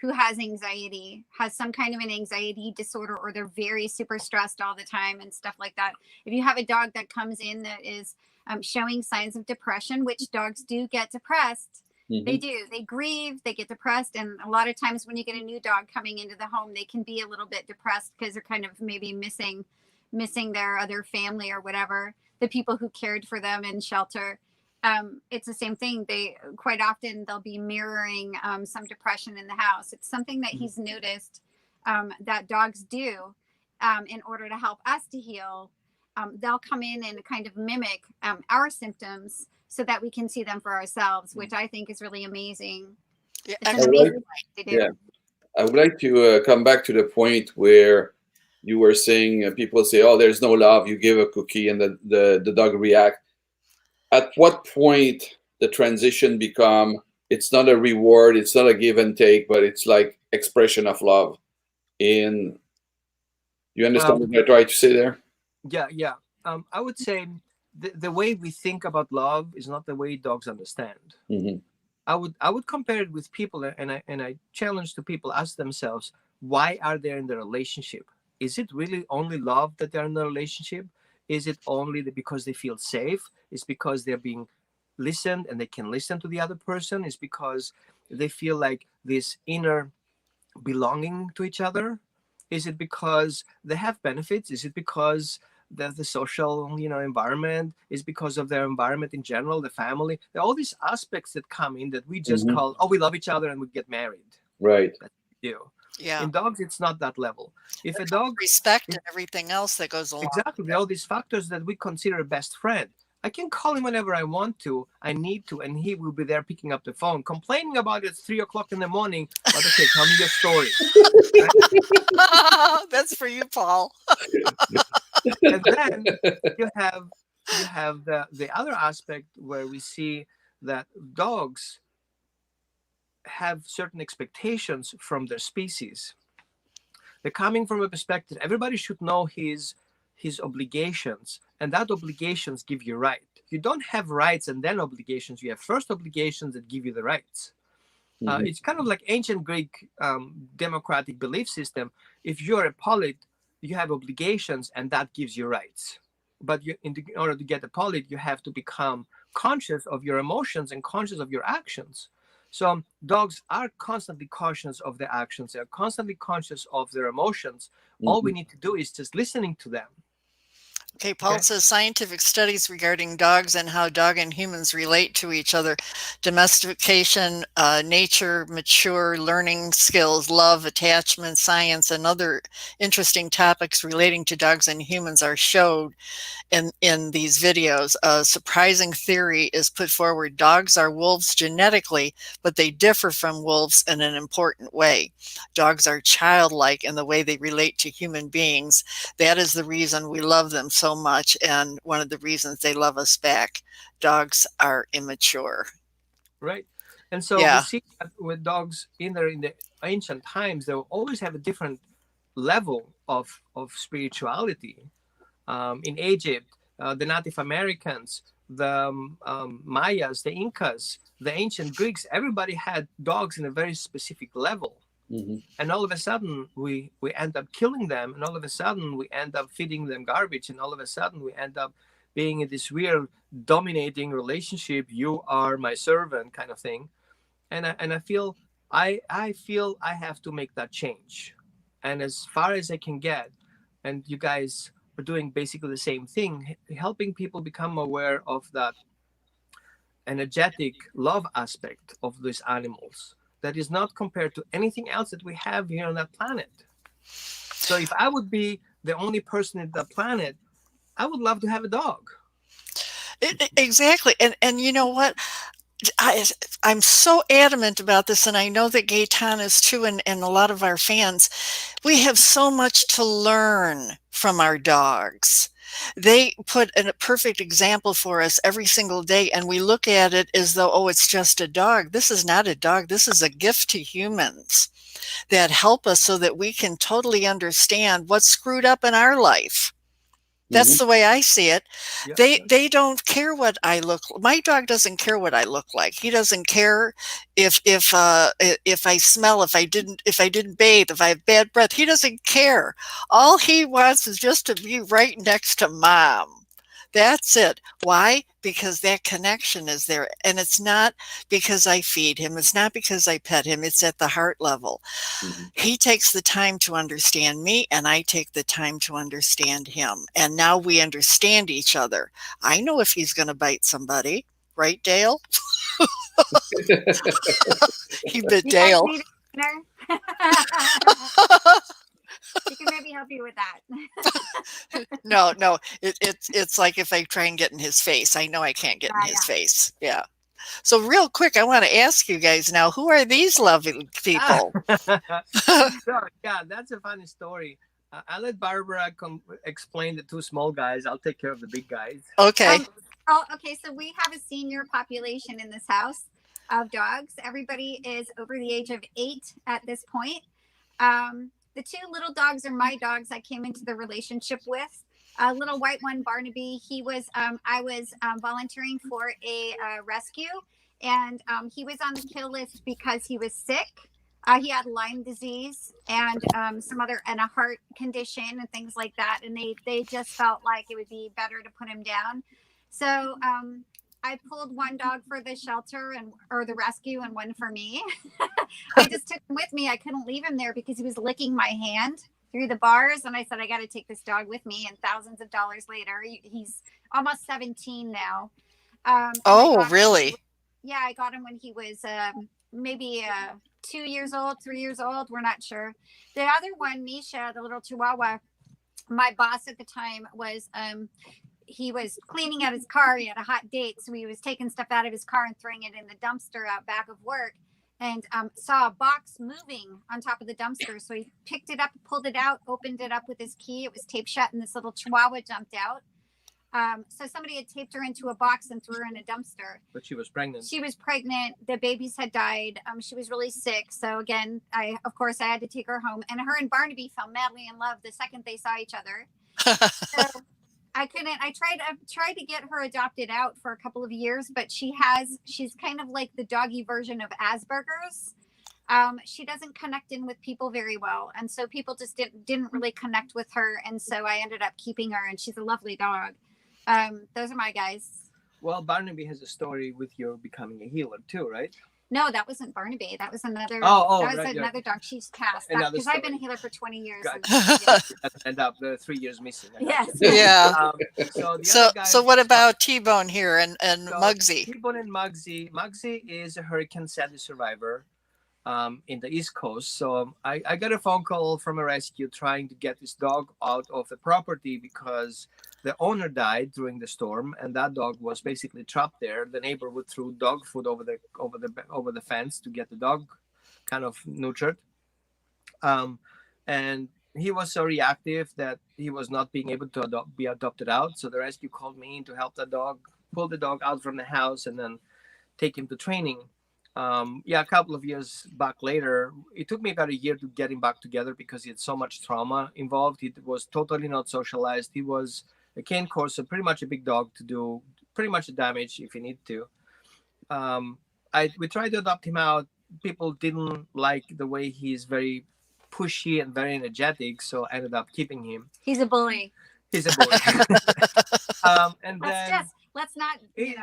who has anxiety, has some kind of an anxiety disorder, or they're very super stressed all the time and stuff like that. If you have a dog that comes in that is showing signs of depression, which dogs do get depressed, they do. They grieve, they get depressed. And a lot of times when you get a new dog coming into the home, they can be a little bit depressed because they're kind of maybe missing their other family or whatever, the people who cared for them in shelter. It's the same thing. They quite often they'll be mirroring some depression in the house. It's something that he's noticed that dogs do in order to help us to heal. They'll come in and kind of mimic our symptoms so that we can see them for ourselves, which I think is really amazing. Yeah, it's an amazing thing to do. I would like to come back to the point where You were saying people say, "Oh, there's no love." You give a cookie, and the dog react. At what point the transition become? It's not a reward. It's not a give and take, but it's like expression of love. In you understand Um, what I try to say there? yeah, yeah. I would say the way we think about love is not the way dogs understand. Hmm. I would compare it with people, and I challenge to people ask themselves, why are they in the relationship? Is it really only love that they're in the relationship? Is it only because they feel safe? Is because they're being listened and they can listen to the other person? Is because they feel like this inner belonging to each other? Is it because they have benefits? Is it because the social environment is because of their environment in general, the family? There are all these aspects that come in that we just Hmm. call, oh, we love each other and we get married. Right. That's what we do. Yeah. In dogs, it's not that level. If a dog, Respect if, and everything else that goes along exactly, with there are it. all these factors that we consider a best friend. I can call him whenever I want to, I need to, and he will be there picking up the phone, complaining about it at 3 o'clock in the morning. But okay, tell me your story. Right? That's for you, Paul. And then you have the other aspect where we see that dogs have certain expectations from their species. They're coming from a perspective everybody should know his obligations, and that obligations give you right. You don't have rights and then obligations. You have first obligations that give you the rights. Hmm. It's kind of like ancient Greek democratic belief system. If you're a polit, you have obligations, and that gives you rights. But in order to get a polit, you have to become conscious of your emotions and conscious of your actions. So dogs are constantly conscious of their actions. They are constantly conscious of their emotions. All we Hmm. need to do is just listening to them. Okay, Paul Okay. says scientific studies regarding dogs and how dog and humans relate to each other, domestication, nature, mature, learning skills, love, attachment, science, and other interesting topics relating to dogs and humans are showed in these videos. A surprising theory is put forward. Dogs are wolves genetically, but they differ from wolves in an important way. Dogs are childlike in the way they relate to human beings. That is the reason we love them so much, and one of the reasons they love us back. Dogs are immature. Right. And so we Yeah. see that with dogs in the ancient times, they will always have a different level of spirituality. In Egypt, the Native Americans, the Mayas, the Incas, the ancient Greeks, everybody had dogs in a very specific level. Hmm. And all of a sudden, we end up killing them, and all of a sudden, we end up feeding them garbage, and all of a sudden, we end up being in this weird dominating relationship. You are my servant, kind of thing. And I feel I have to make that change, and as far as I can get, and you guys are doing basically the same thing, helping people become aware of that energetic love aspect of these animals that is not compared to anything else that we have here on that planet. So if I would be the only person in that planet, I would love to have a dog. Exactly. And you know what? I, I'm so adamant about this, and I know that Gaetan is too, and a lot of our fans. We have so much to learn from our dogs. They put a perfect example for us every single day, and we look at it as though, oh, it's just a dog. This is not a dog. This is a gift to humans that help us so that we can totally understand what's screwed up in our life. That's Hmm. the way I see it. Yeah, They yeah. they don't care what I look. My dog doesn't care what I look like. He doesn't care if I smell, if I didn't bathe, if I have bad breath. He doesn't care. All he wants is just to be right next to mom. That's it. Why? Because that connection is there. And it's not because I feed him. It's not because I pet him. It's at the heart level. Hmm. He takes the time to understand me, and I take the time to understand him. And now we understand each other. I know if he's going to bite somebody, right, Dale? He bit You guys Dale. need a trainer? She can maybe help you with that. No, no, it's like if I try and get in his face, I know I can't get in his Yeah. face. Yeah. So real quick, I want to ask you guys now, who are these lovely Ah. people? So yeah, that's a funny story. I'll let Barbara explain the two small guys. I'll take care of the big guys. Okay. Okay. So we have a senior population in this house of dogs. Everybody is over the age of 8 at this point. The two little dogs are my dogs I came into the relationship with. A little white one, Barnaby. I was volunteering for a rescue, and he was on the kill list because he was sick. He had Lyme disease and and a heart condition and things like that. And they just felt like it would be better to put him down. So I pulled one dog for the shelter or the rescue and one for me. I just took him with me. I couldn't leave him there because he was licking my hand through the bars. And I said, I got to take this dog with me. And thousands of dollars later, he's almost 17 now. Oh, really? Yeah, I got him when he was maybe 2 years old, 3 years old. We're not sure. The other one, Misha, the little Chihuahua, my boss at the time was he was cleaning out his car. He had a hot date, so he was taking stuff out of his car and throwing it in the dumpster out back of work, and saw a box moving on top of the dumpster. So he picked it up, pulled it out, opened it up with his key. It was taped shut, and this little Chihuahua jumped out. So somebody had taped her into a box and threw her in a dumpster. But she was pregnant. She was pregnant. The babies had died. She was really sick. So again, I had to take her home. And her and Barnaby fell madly in love the second they saw each other. So I couldn't. I tried to get her adopted out for a couple of years, but she's kind of like the doggy version of Asperger's. She doesn't connect in with people very well, and so people just didn't really connect with her. And so I ended up keeping her, and she's a lovely dog. Those are my guys. Well, Barnaby has a story with your becoming a healer too, right? No, that wasn't Barnaby. That was another. Another dog. She's passed because I've been a healer for 20 years. End up 3 years missing. Yes. Yeah. So what about T-Bone here and Muggsy? T-Bone and Muggsy. Muggsy is a Hurricane Sandy survivor. In the East Coast. So I got a phone call from a rescue trying to get this dog out of the property because the owner died during the storm, and that dog was basically trapped there. The neighborhood threw dog food over the fence to get the dog kind of nurtured. And he was so reactive that he was not being able to be adopted out. So the rescue called me in to help the dog, pull the dog out from the house, and then take him to training. A couple of years back later, it took me about a year to get him back together because he had so much trauma involved. He was totally not socialized. He was a cane corso, pretty much a big dog to do pretty much the damage if you need to. We tried to adopt him out. People didn't like the way he's very pushy and very energetic, so I ended up keeping him. He's a bully. He's a bully. And let's not, he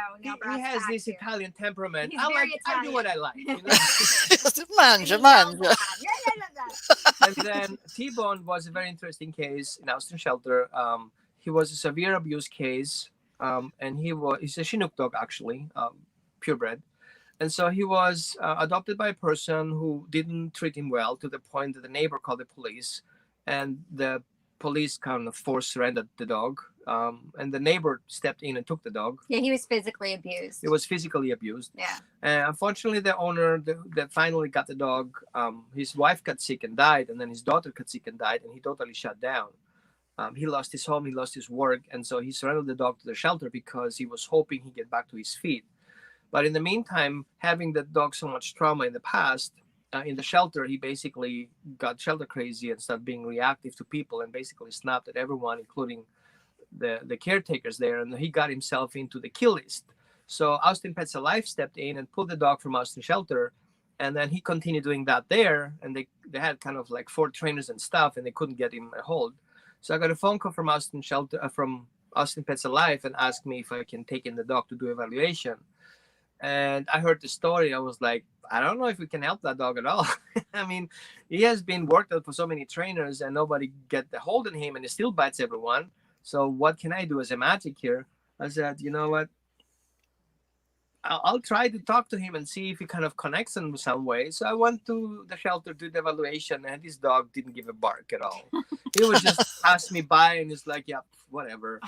has this Italian temperament. I do what I like. Manja. And then T-Bone was a very interesting case in Austin shelter. He was a severe abuse case, and he's a Chinook dog actually, purebred. And so he was adopted by a person who didn't treat him well to the point that the neighbor called the police, and the police kind of forced surrendered the dog. And the neighbor stepped in and took the dog. Yeah, he was physically abused. He was physically abused. Yeah. And unfortunately, the owner that finally got the dog, his wife got sick and died, and then his daughter got sick and died, and he totally shut down. He lost his home, he lost his work, and so he surrendered the dog to the shelter because he was hoping he'd get back to his feet. But in the meantime, having the dog so much trauma in the past, in the shelter, he basically got shelter crazy and started being reactive to people and basically snapped at everyone, including the caretakers there, and he got himself into the kill list. So Austin Pets Alive stepped in and pulled the dog from Austin shelter, and then he continued doing that there, and they had kind of like 4 trainers and stuff, and they couldn't get him a hold. So I got a phone call from Austin Pets Alive and asked me if I can take in the dog to do evaluation. And I heard the story. I was like, I don't know if we can help that dog at all. I mean, he has been worked out for so many trainers and nobody get the hold on him, and he still bites everyone. So what can I do as a magic here? I said, you know what? I'll try to talk to him and see if he kind of connects in some way. So I went to the shelter, did the evaluation, and this dog didn't give a bark at all. He was just passed me by and he's like, yeah, whatever.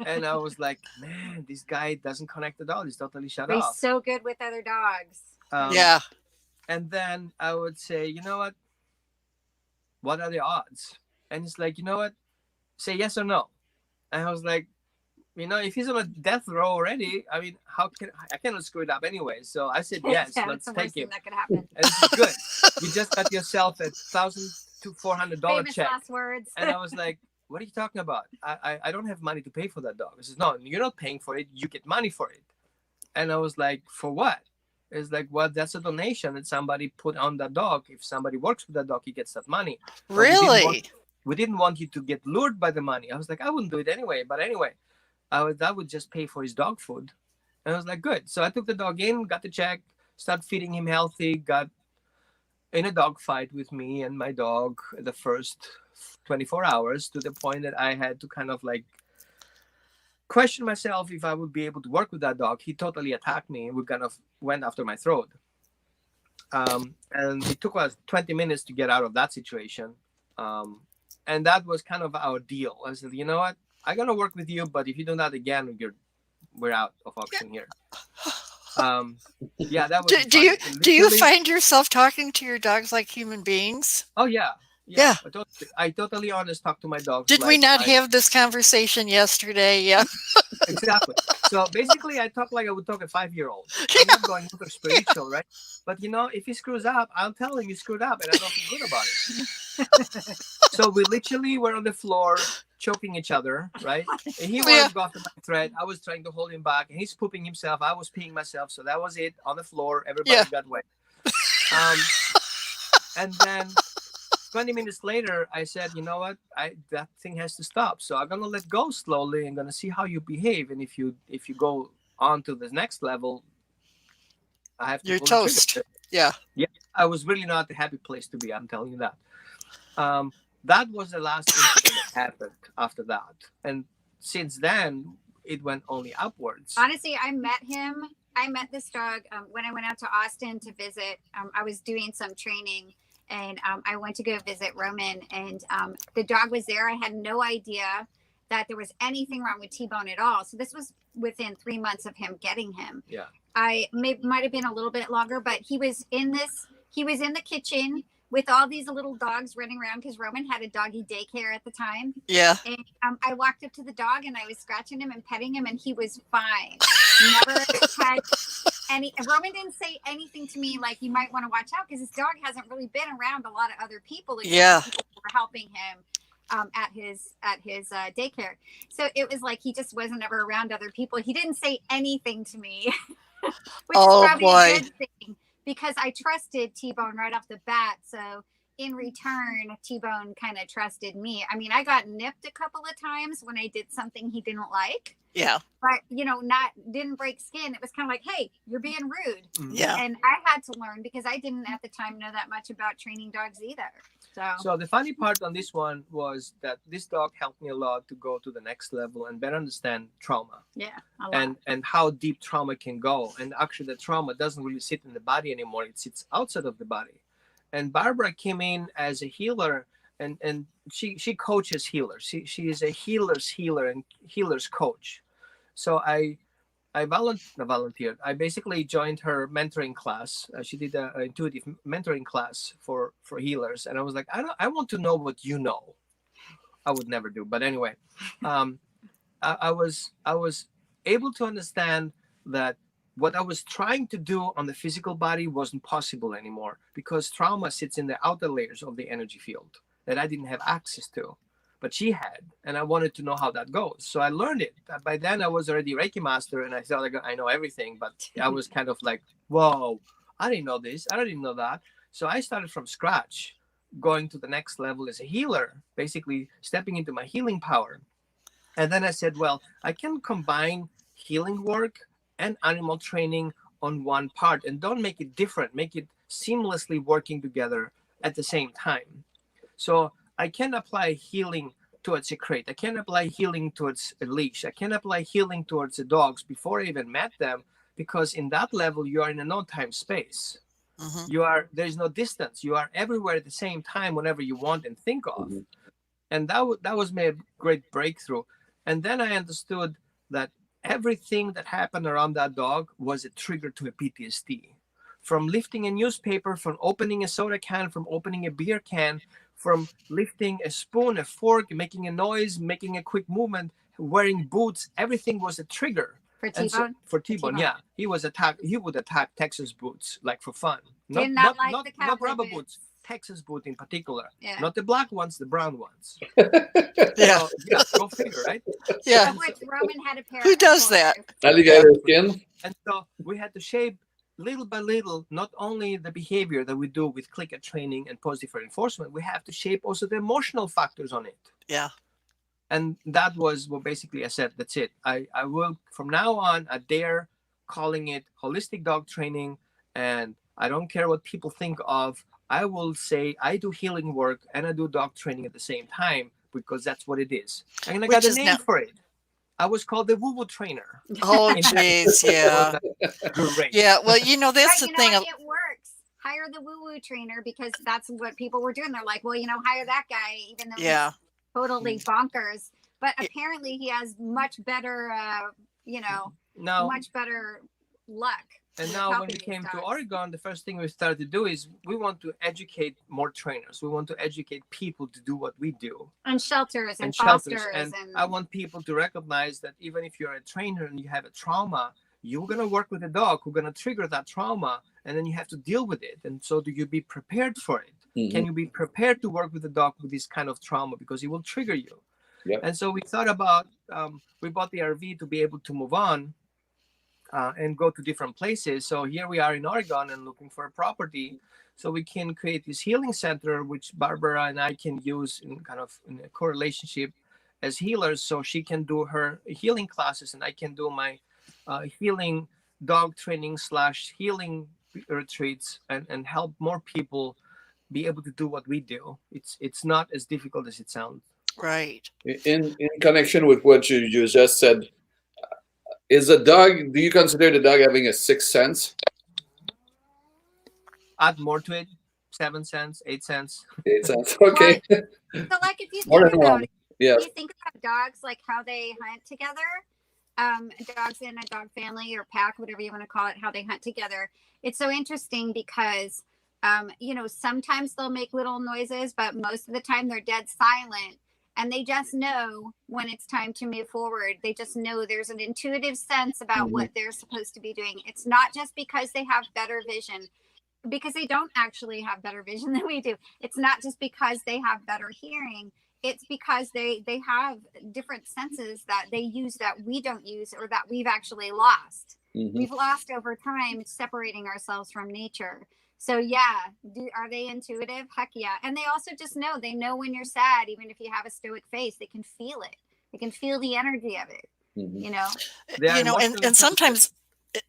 And I was like, man, this guy doesn't connect at all. He's totally shut off. He's so good with other dogs. Yeah. And then I would say, you know what? What are the odds? And he's like, you know what? Say yes or no. And I was like, if he's on a death row already, I mean, how can I cannot screw it up anyway? So I said yes, Yeah, let's that's the take worst thing him. that could happen. And this is good. You just got yourself $1,000 to $400 Famous check. last words. And I was like, what are you talking about? I don't have money to pay for that dog. He says, no, you're not paying for it. You get money for it. And I was like, for what? It's like, well, that's a donation that somebody put on that dog. If somebody works with that dog, he gets that money. But Really? we didn't want you to get lured by the money. I was like, I wouldn't do it anyway. But anyway, that would just pay for his dog food. And I was like, good. So I took the dog in, got the check, started feeding him healthy, got in a dog fight with me and my dog the first 24 hours, to the point that I had to kind of like question myself if I would be able to work with that dog. He totally attacked me. We kind of went after my throat. And it took us 20 minutes to get out of that situation. And that was kind of our deal. I said, you know what? I'm going to work with you, but if you do that again, we're out of auction here. Yeah, that was Do you find yourself talking to your dogs like human beings? Oh, yeah. Yeah. I totally honest talk to my dogs. Did we not have this conversation yesterday? Yeah. Exactly. So basically, I talk like I would talk a 5-year-old. I'm not going super spiritual, right? But if he screws up, I'll tell him he screwed up, and I don't feel good about it. So we literally were on the floor choking each other, right? And he wanted to go after my thread. I was trying to hold him back, and he's pooping himself. I was peeing myself. So that was it on the floor. Everybody got wet. And then 20 minutes later, I said, you know what? That thing has to stop. So I'm gonna let go slowly. I'm gonna see how you behave, and if you go on to the next level, I have to. You're toast. Yeah. Yeah. I was really not a happy place to be. I'm telling you that. That was the last incident that happened after that, and since then it went only upwards. Honestly, I met this dog when I went out to Austin to visit. I was doing some training. And I went to go visit Roman, and the dog was there. I had no idea that there was anything wrong with T-Bone at all. So this was within 3 months of him getting him. Yeah. I might have been a little bit longer, but he was in the kitchen with all these little dogs running around, because Roman had a doggy daycare at the time. Yeah. And I walked up to the dog and I was scratching him and petting him, and he was fine. Never had Roman didn't say anything to me like, you might want to watch out, because his dog hasn't really been around a lot of other people. Yeah. People who were helping him at his daycare. So it was like he just wasn't ever around other people. He didn't say anything to me, which is probably a good thing, because I trusted T-Bone right off the bat. So in return, T-Bone kind of trusted me. I mean, I got nipped a couple of times when I did something he didn't like. Yeah. But, didn't break skin. It was kind of like, hey, you're being rude. Yeah. And I had to learn, because I didn't at the time know that much about training dogs either. So the funny part on this one was that this dog helped me a lot to go to the next level and better understand trauma. Yeah. A lot. And how deep trauma can go. And actually the trauma doesn't really sit in the body anymore. It sits outside of the body. And Barbara came in as a healer, and she coaches healers. She is a healer's healer and healer's coach. So I volunteered. I basically joined her mentoring class. She did an intuitive mentoring class for healers, and I was like, I want to know what you know. I would never do, but anyway, I was able to understand that what I was trying to do on the physical body wasn't possible anymore, because trauma sits in the outer layers of the energy field that I didn't have access to, but she had, and I wanted to know how that goes. So I learned it. By then I was already Reiki master, and I thought like, I know everything, but I was kind of like, whoa, I didn't know this. I didn't know that. So I started from scratch, going to the next level as a healer, basically stepping into my healing power. And then I said, well, I can combine healing work and animal training on one part, and don't make it different, make it seamlessly working together at the same time. So I can apply healing towards a crate. I can apply healing towards a leash. I can apply healing towards the dogs before I even met them, because in that level, you are in a no-time space. Mm-hmm. There's no distance. You are everywhere at the same time whenever you want and think of. Mm-hmm. And that was my great breakthrough. And then I understood that everything that happened around that dog was a trigger to a PTSD from lifting a newspaper, from opening a soda can, from opening a beer can, from lifting a spoon, a fork, making a noise, making a quick movement, wearing boots. Everything was a trigger. For And so, T-Bone? for T-Bone, T-Bone. yeah, he would attack Texas boots like for fun. Did not like the not cowboy rubber boots. boots, Texas boot in particular. Yeah. Not the black ones, the brown ones. Yeah. So, yeah, go figure, right? Yeah. Of which Roman had a pair. Who of does that? course. Alligator skin. And so we had to shape little by little, not only the behavior that we do with clicker training and positive reinforcement, we have to shape also the emotional factors on it. Yeah. And that was what basically I said, that's it. I will, from now on, I dare calling it holistic dog training. And I don't care what people think of. I will say I do healing work and I do dog training at the same time, because that's what it is. And I got a name for it. I was called the woo-woo trainer. Oh, jeez, yeah. Great. Yeah, well, that's But the thing. what? It works. Hire the woo-woo trainer, because that's what people were doing. They're like, well, hire that guy, even though Yeah. he's totally bonkers. But apparently he has much better, much better luck. And now when we came to Oregon, the first thing we started to do is we want to educate more trainers. We want to educate people to do what we do. And shelters and fosters. And I want people to recognize that even if you're a trainer and you have a trauma, you're going to work with a dog who's going to trigger that trauma, and then you have to deal with it. And so do you be prepared for it? Mm-hmm. Can you be prepared to work with a dog with this kind of trauma, because it will trigger you? Yep. And so we thought about, we bought the RV to be able to move on and go to different places. So here we are in Oregon and looking for a property so we can create this healing center, which Barbara and I can use in a correlationship as healers. So she can do her healing classes and I can do my healing dog training / healing retreats and help more people be able to do what we do. It's not as difficult as it sounds. Right. In connection with what you just said, do you consider the dog having a sixth sense? Add more to it, 7 cents, 8 cents. 8 cents, okay. So like if you think about it, yeah. if you think about dogs, like how they hunt together, dogs in a dog family or pack, whatever you want to call it, how they hunt together. It's so interesting because, sometimes they'll make little noises, but most of the time they're dead silent. And they just know when it's time to move forward. They just know there's an intuitive sense about what they're supposed to be doing. It's not just because they have better vision, because they don't actually have better vision than we do. It's not just because they have better hearing. It's because they have different senses that they use that we don't use, or that we've actually lost. Mm-hmm. We've lost over time separating ourselves from nature. So yeah, are they intuitive? Heck yeah. And they also just know. They know when you're sad, even if you have a stoic face, they can feel it. They can feel the energy of it. Mm-hmm.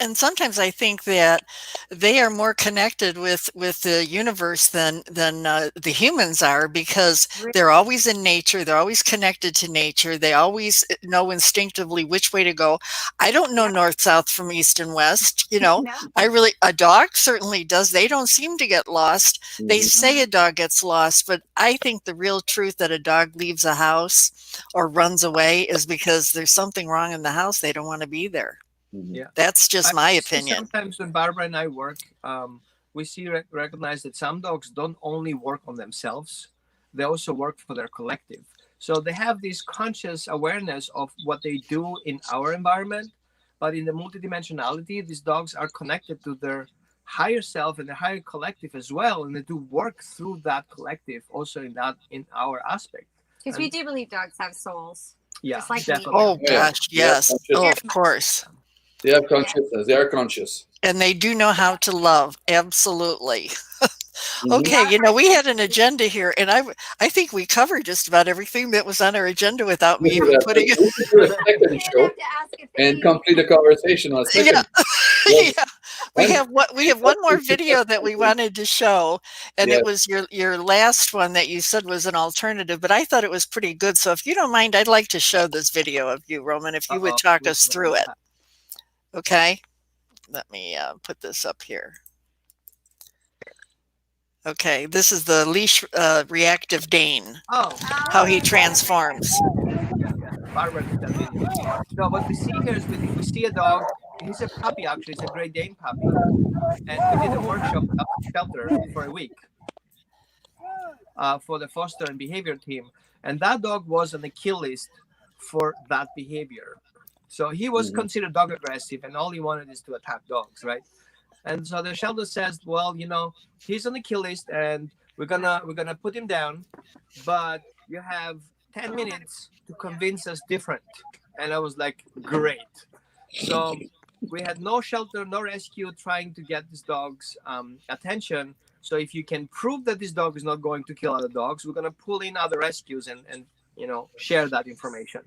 And sometimes I think that they are more connected with the universe than the humans are, because they're always in nature. They're always connected to nature. They always know instinctively which way to go. I don't know north, south from east and west. No. A dog certainly does. They don't seem to get lost. Mm-hmm. They say a dog gets lost, but I think the real truth that a dog leaves a house or runs away is because there's something wrong in the house. They don't want to be there. Yeah, that's just my opinion. Sometimes when Barbara and I work, we recognize that some dogs don't only work on themselves; they also work for their collective. So they have this conscious awareness of what they do in our environment, but in the multidimensionality, these dogs are connected to their higher self and the higher collective as well, and they do work through that collective also in our aspect. Because we do believe dogs have souls. Yeah, just like definitely. Oh gosh, yes. Oh, of course. They have consciousness. They are conscious. And they do know how to love. Absolutely. Okay, we had an agenda here, and I think we covered just about everything that was on our agenda without me even putting it. Show and complete the conversation on second. Yeah. We have one more video that we wanted to show, and it was your last one that you said was an alternative, but I thought it was pretty good. So if you don't mind, I'd like to show this video of you, Roman, if you would talk us through it. Okay, let me put this up here. Okay, this is the leash reactive Dane. How he transforms. So what we see here is we see a dog he's a puppy, actually. It's a Great Dane puppy. And we did a workshop at the shelter for a week for the foster and behavior team. And that dog was on the kill list for that behavior. So he was considered dog aggressive, and all he wanted is to attack dogs, right? And so the shelter says, well, he's on the kill list, and we're gonna put him down, but you have 10 minutes to convince us different. And I was like, great. So we had no shelter, no rescue, trying to get this dog's attention. So if you can prove that this dog is not going to kill other dogs, we're gonna pull in other rescues and share that information.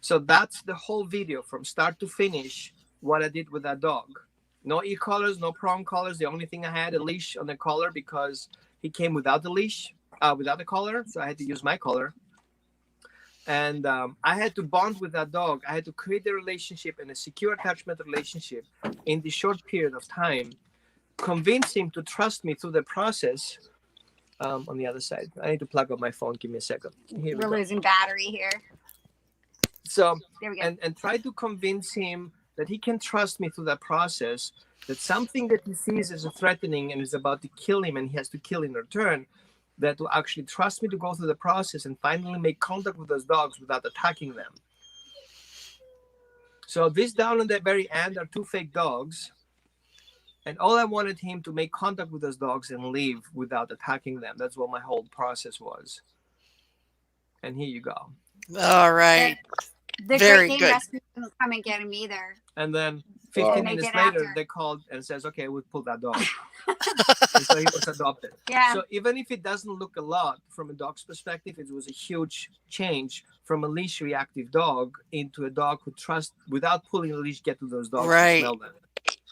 So that's the whole video from start to finish, what I did with that dog. No e-collars, no prong collars. The only thing I had, a leash on the collar, because he came without the leash, without the collar. So I had to use my collar. And I had to bond with that dog. I had to create a relationship and a secure attachment relationship in this short period of time, convince him to trust me through the process. On the other side, I need to plug up my phone. Give me a second. Here We're losing battery here. So, There we go. and try to convince him that he can trust me through that process, that something that he sees as a threatening and is about to kill him and he has to kill in return, that will actually trust me to go through the process and finally make contact with those dogs without attacking them. So this down at the very end are 2 fake dogs. And all I wanted him to make contact with those dogs and leave without attacking them. That's what my whole process was. And here you go. All right. The Very Great Dane good. rescue didn't come and get him either. And then And 15 they minutes did later, after. they called and says, okay, we pulled that dog. And so he was adopted. Yeah. So even if it doesn't look a lot from a dog's perspective, it was a huge change from a leash reactive dog into a dog who trusts, without pulling the leash, get to those dogs Right. and smell them.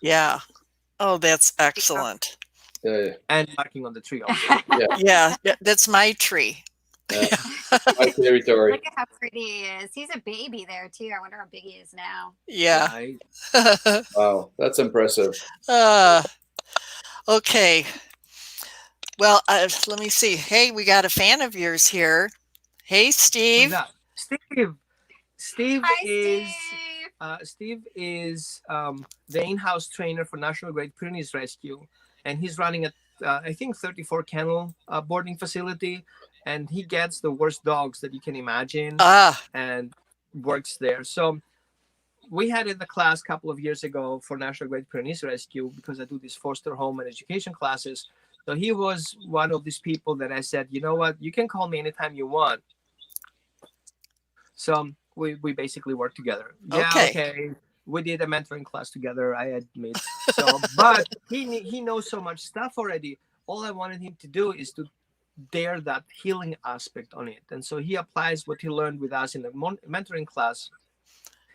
Yeah. Oh, that's excellent. And barking on the tree, obviously. Yeah, that's my tree. My territory. Look at how pretty he is. He's a baby there too. I wonder how big he is now. Yeah. Right? Wow, that's impressive. Okay. Well, let me see. Hey, we got a fan of yours here. Hey, Who's Steve. that? Steve Hi, is Steve. Steve is the in-house trainer for National Great Pyrenees Rescue, and he's running a I think 34 kennel boarding facility, and he gets the worst dogs that you can imagine and works there. So we had in the class a couple of years ago for National Great Pyrenees Rescue, because I do these foster home and education classes. So he was one of these people that I said, you know what, you can call me anytime you want. So we basically worked together. Yeah, okay. We did a mentoring class together, I admit. So, but he knows so much stuff already. All I wanted him to do is to dare that healing aspect on it. And so he applies what he learned with us in the mentoring class.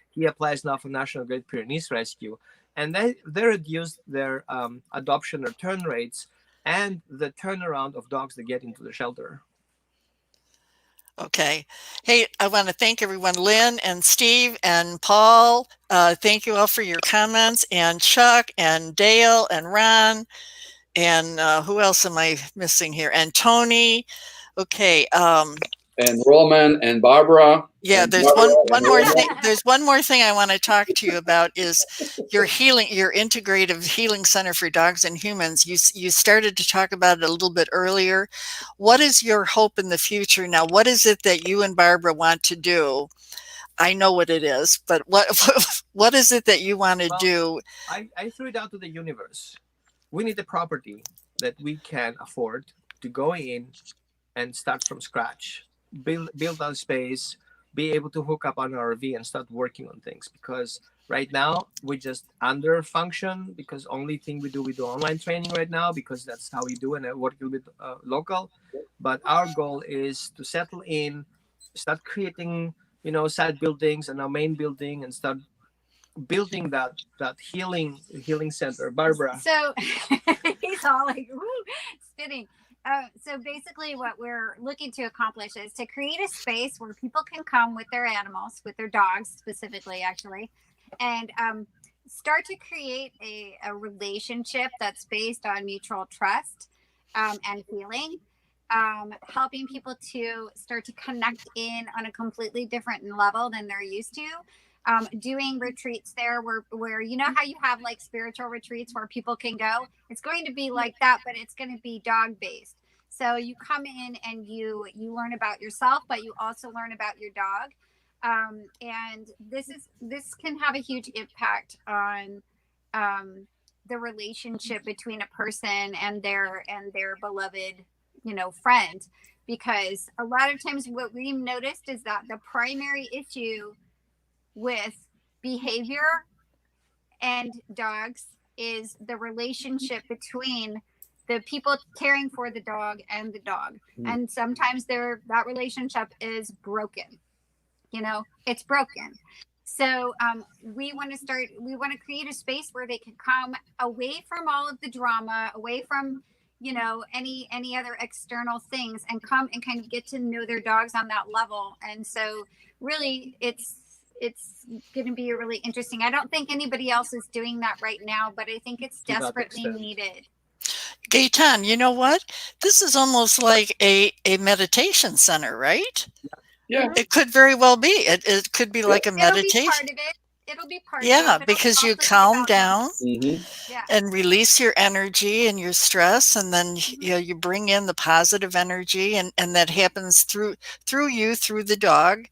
He applies now for National Great Pyrenees Rescue. And they reduced their adoption return rates and the turnaround of dogs that get into the shelter. Okay. Hey, I want to thank everyone, Lynn and Steve and Paul. Thank you all for your comments, and Chuck and Dale and Ron. And who else am I missing here? And Tony. Okay. And Roman and Barbara. Yeah, and there's Barbara one more thing. There's one more thing I want to talk to you about is your integrative healing center for dogs and humans. You started to talk about it a little bit earlier. What is your hope in the future now? What is it that you and Barbara want to do? I know what it is, but what is it that you want to do? I threw it out to the universe. We need a property that we can afford to go in and start from scratch. Build our space, be able to hook up on our RV and start working on things, because right now we just under function, because only thing we do online training right now, because that's how we do, and I work a little bit local. But our goal is to settle in, start creating side buildings and our main building, and start building that healing center. Barbara. So he's all like, woo, spitting. So basically what we're looking to accomplish is to create a space where people can come with their animals, with their dogs specifically, actually, and start to create a relationship that's based on mutual trust and healing, helping people to start to connect in on a completely different level than they're used to. doing retreats there where you know how you have like spiritual retreats where people can go. It's going to be like that, but it's going to be dog based. So you come in and you learn about yourself, but you also learn about your dog. And this can have a huge impact on the relationship between a person and their beloved, friend, because a lot of times what we've noticed is that the primary issue with behavior and dogs is the relationship between the people caring for the dog and the dog. And sometimes that relationship is broken. It's broken. So we want to create a space where they can come away from all of the drama, away from any other external things, and come and kind of get to know their dogs on that level. And so really it's going to be really interesting. I don't think anybody else is doing that right now, but I think it's desperately needed. Gaetan, you know what? This is almost like a meditation center, right? Yeah. It could very well be. It could be like a meditation. It'll be part of it. It'll be part of it. Yeah, because you calm down Yeah. and release your energy and your stress, and then you bring in the positive energy, and that happens through you, through the dog.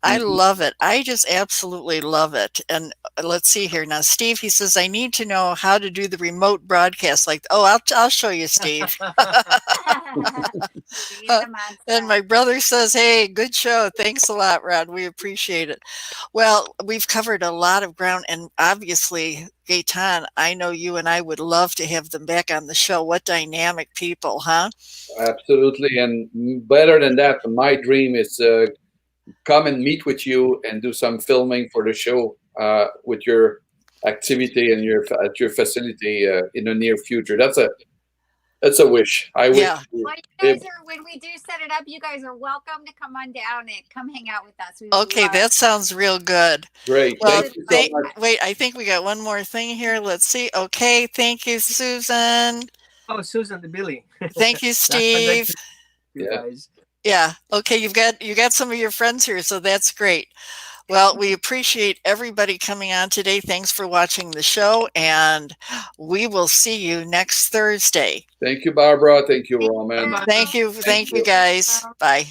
I love it. I just absolutely love it. And let's see here now, Steve. He says, "I need to know how to do the remote broadcast." I'll show you, Steve. And my brother says, "Hey, good show. Thanks a lot, Rod. We appreciate it." Well, we've covered a lot of ground, and obviously, Gaetan, I know you and I would love to have them back on the show. What dynamic people, huh? Absolutely, and better than that, my dream is come and meet with you and do some filming for the show with your activity and at your facility in the near future. That's a wish. I wish. Yeah. Well, you guys when we do set it up, you guys are welcome to come on down and come hang out with us. Okay, that sounds real good. Great. Well, thank you so much. wait, I think we got one more thing here. Let's see. Okay, thank you, Susan. Oh, Susan, the Billy. Thank you, Steve. You guys. Yeah. Okay, you got some of your friends here, so that's great. Well, we appreciate everybody coming on today. Thanks for watching the show, and we will see you next Thursday. Thank you, Barbara. Thank you, Roman. Thank you, guys. Bye.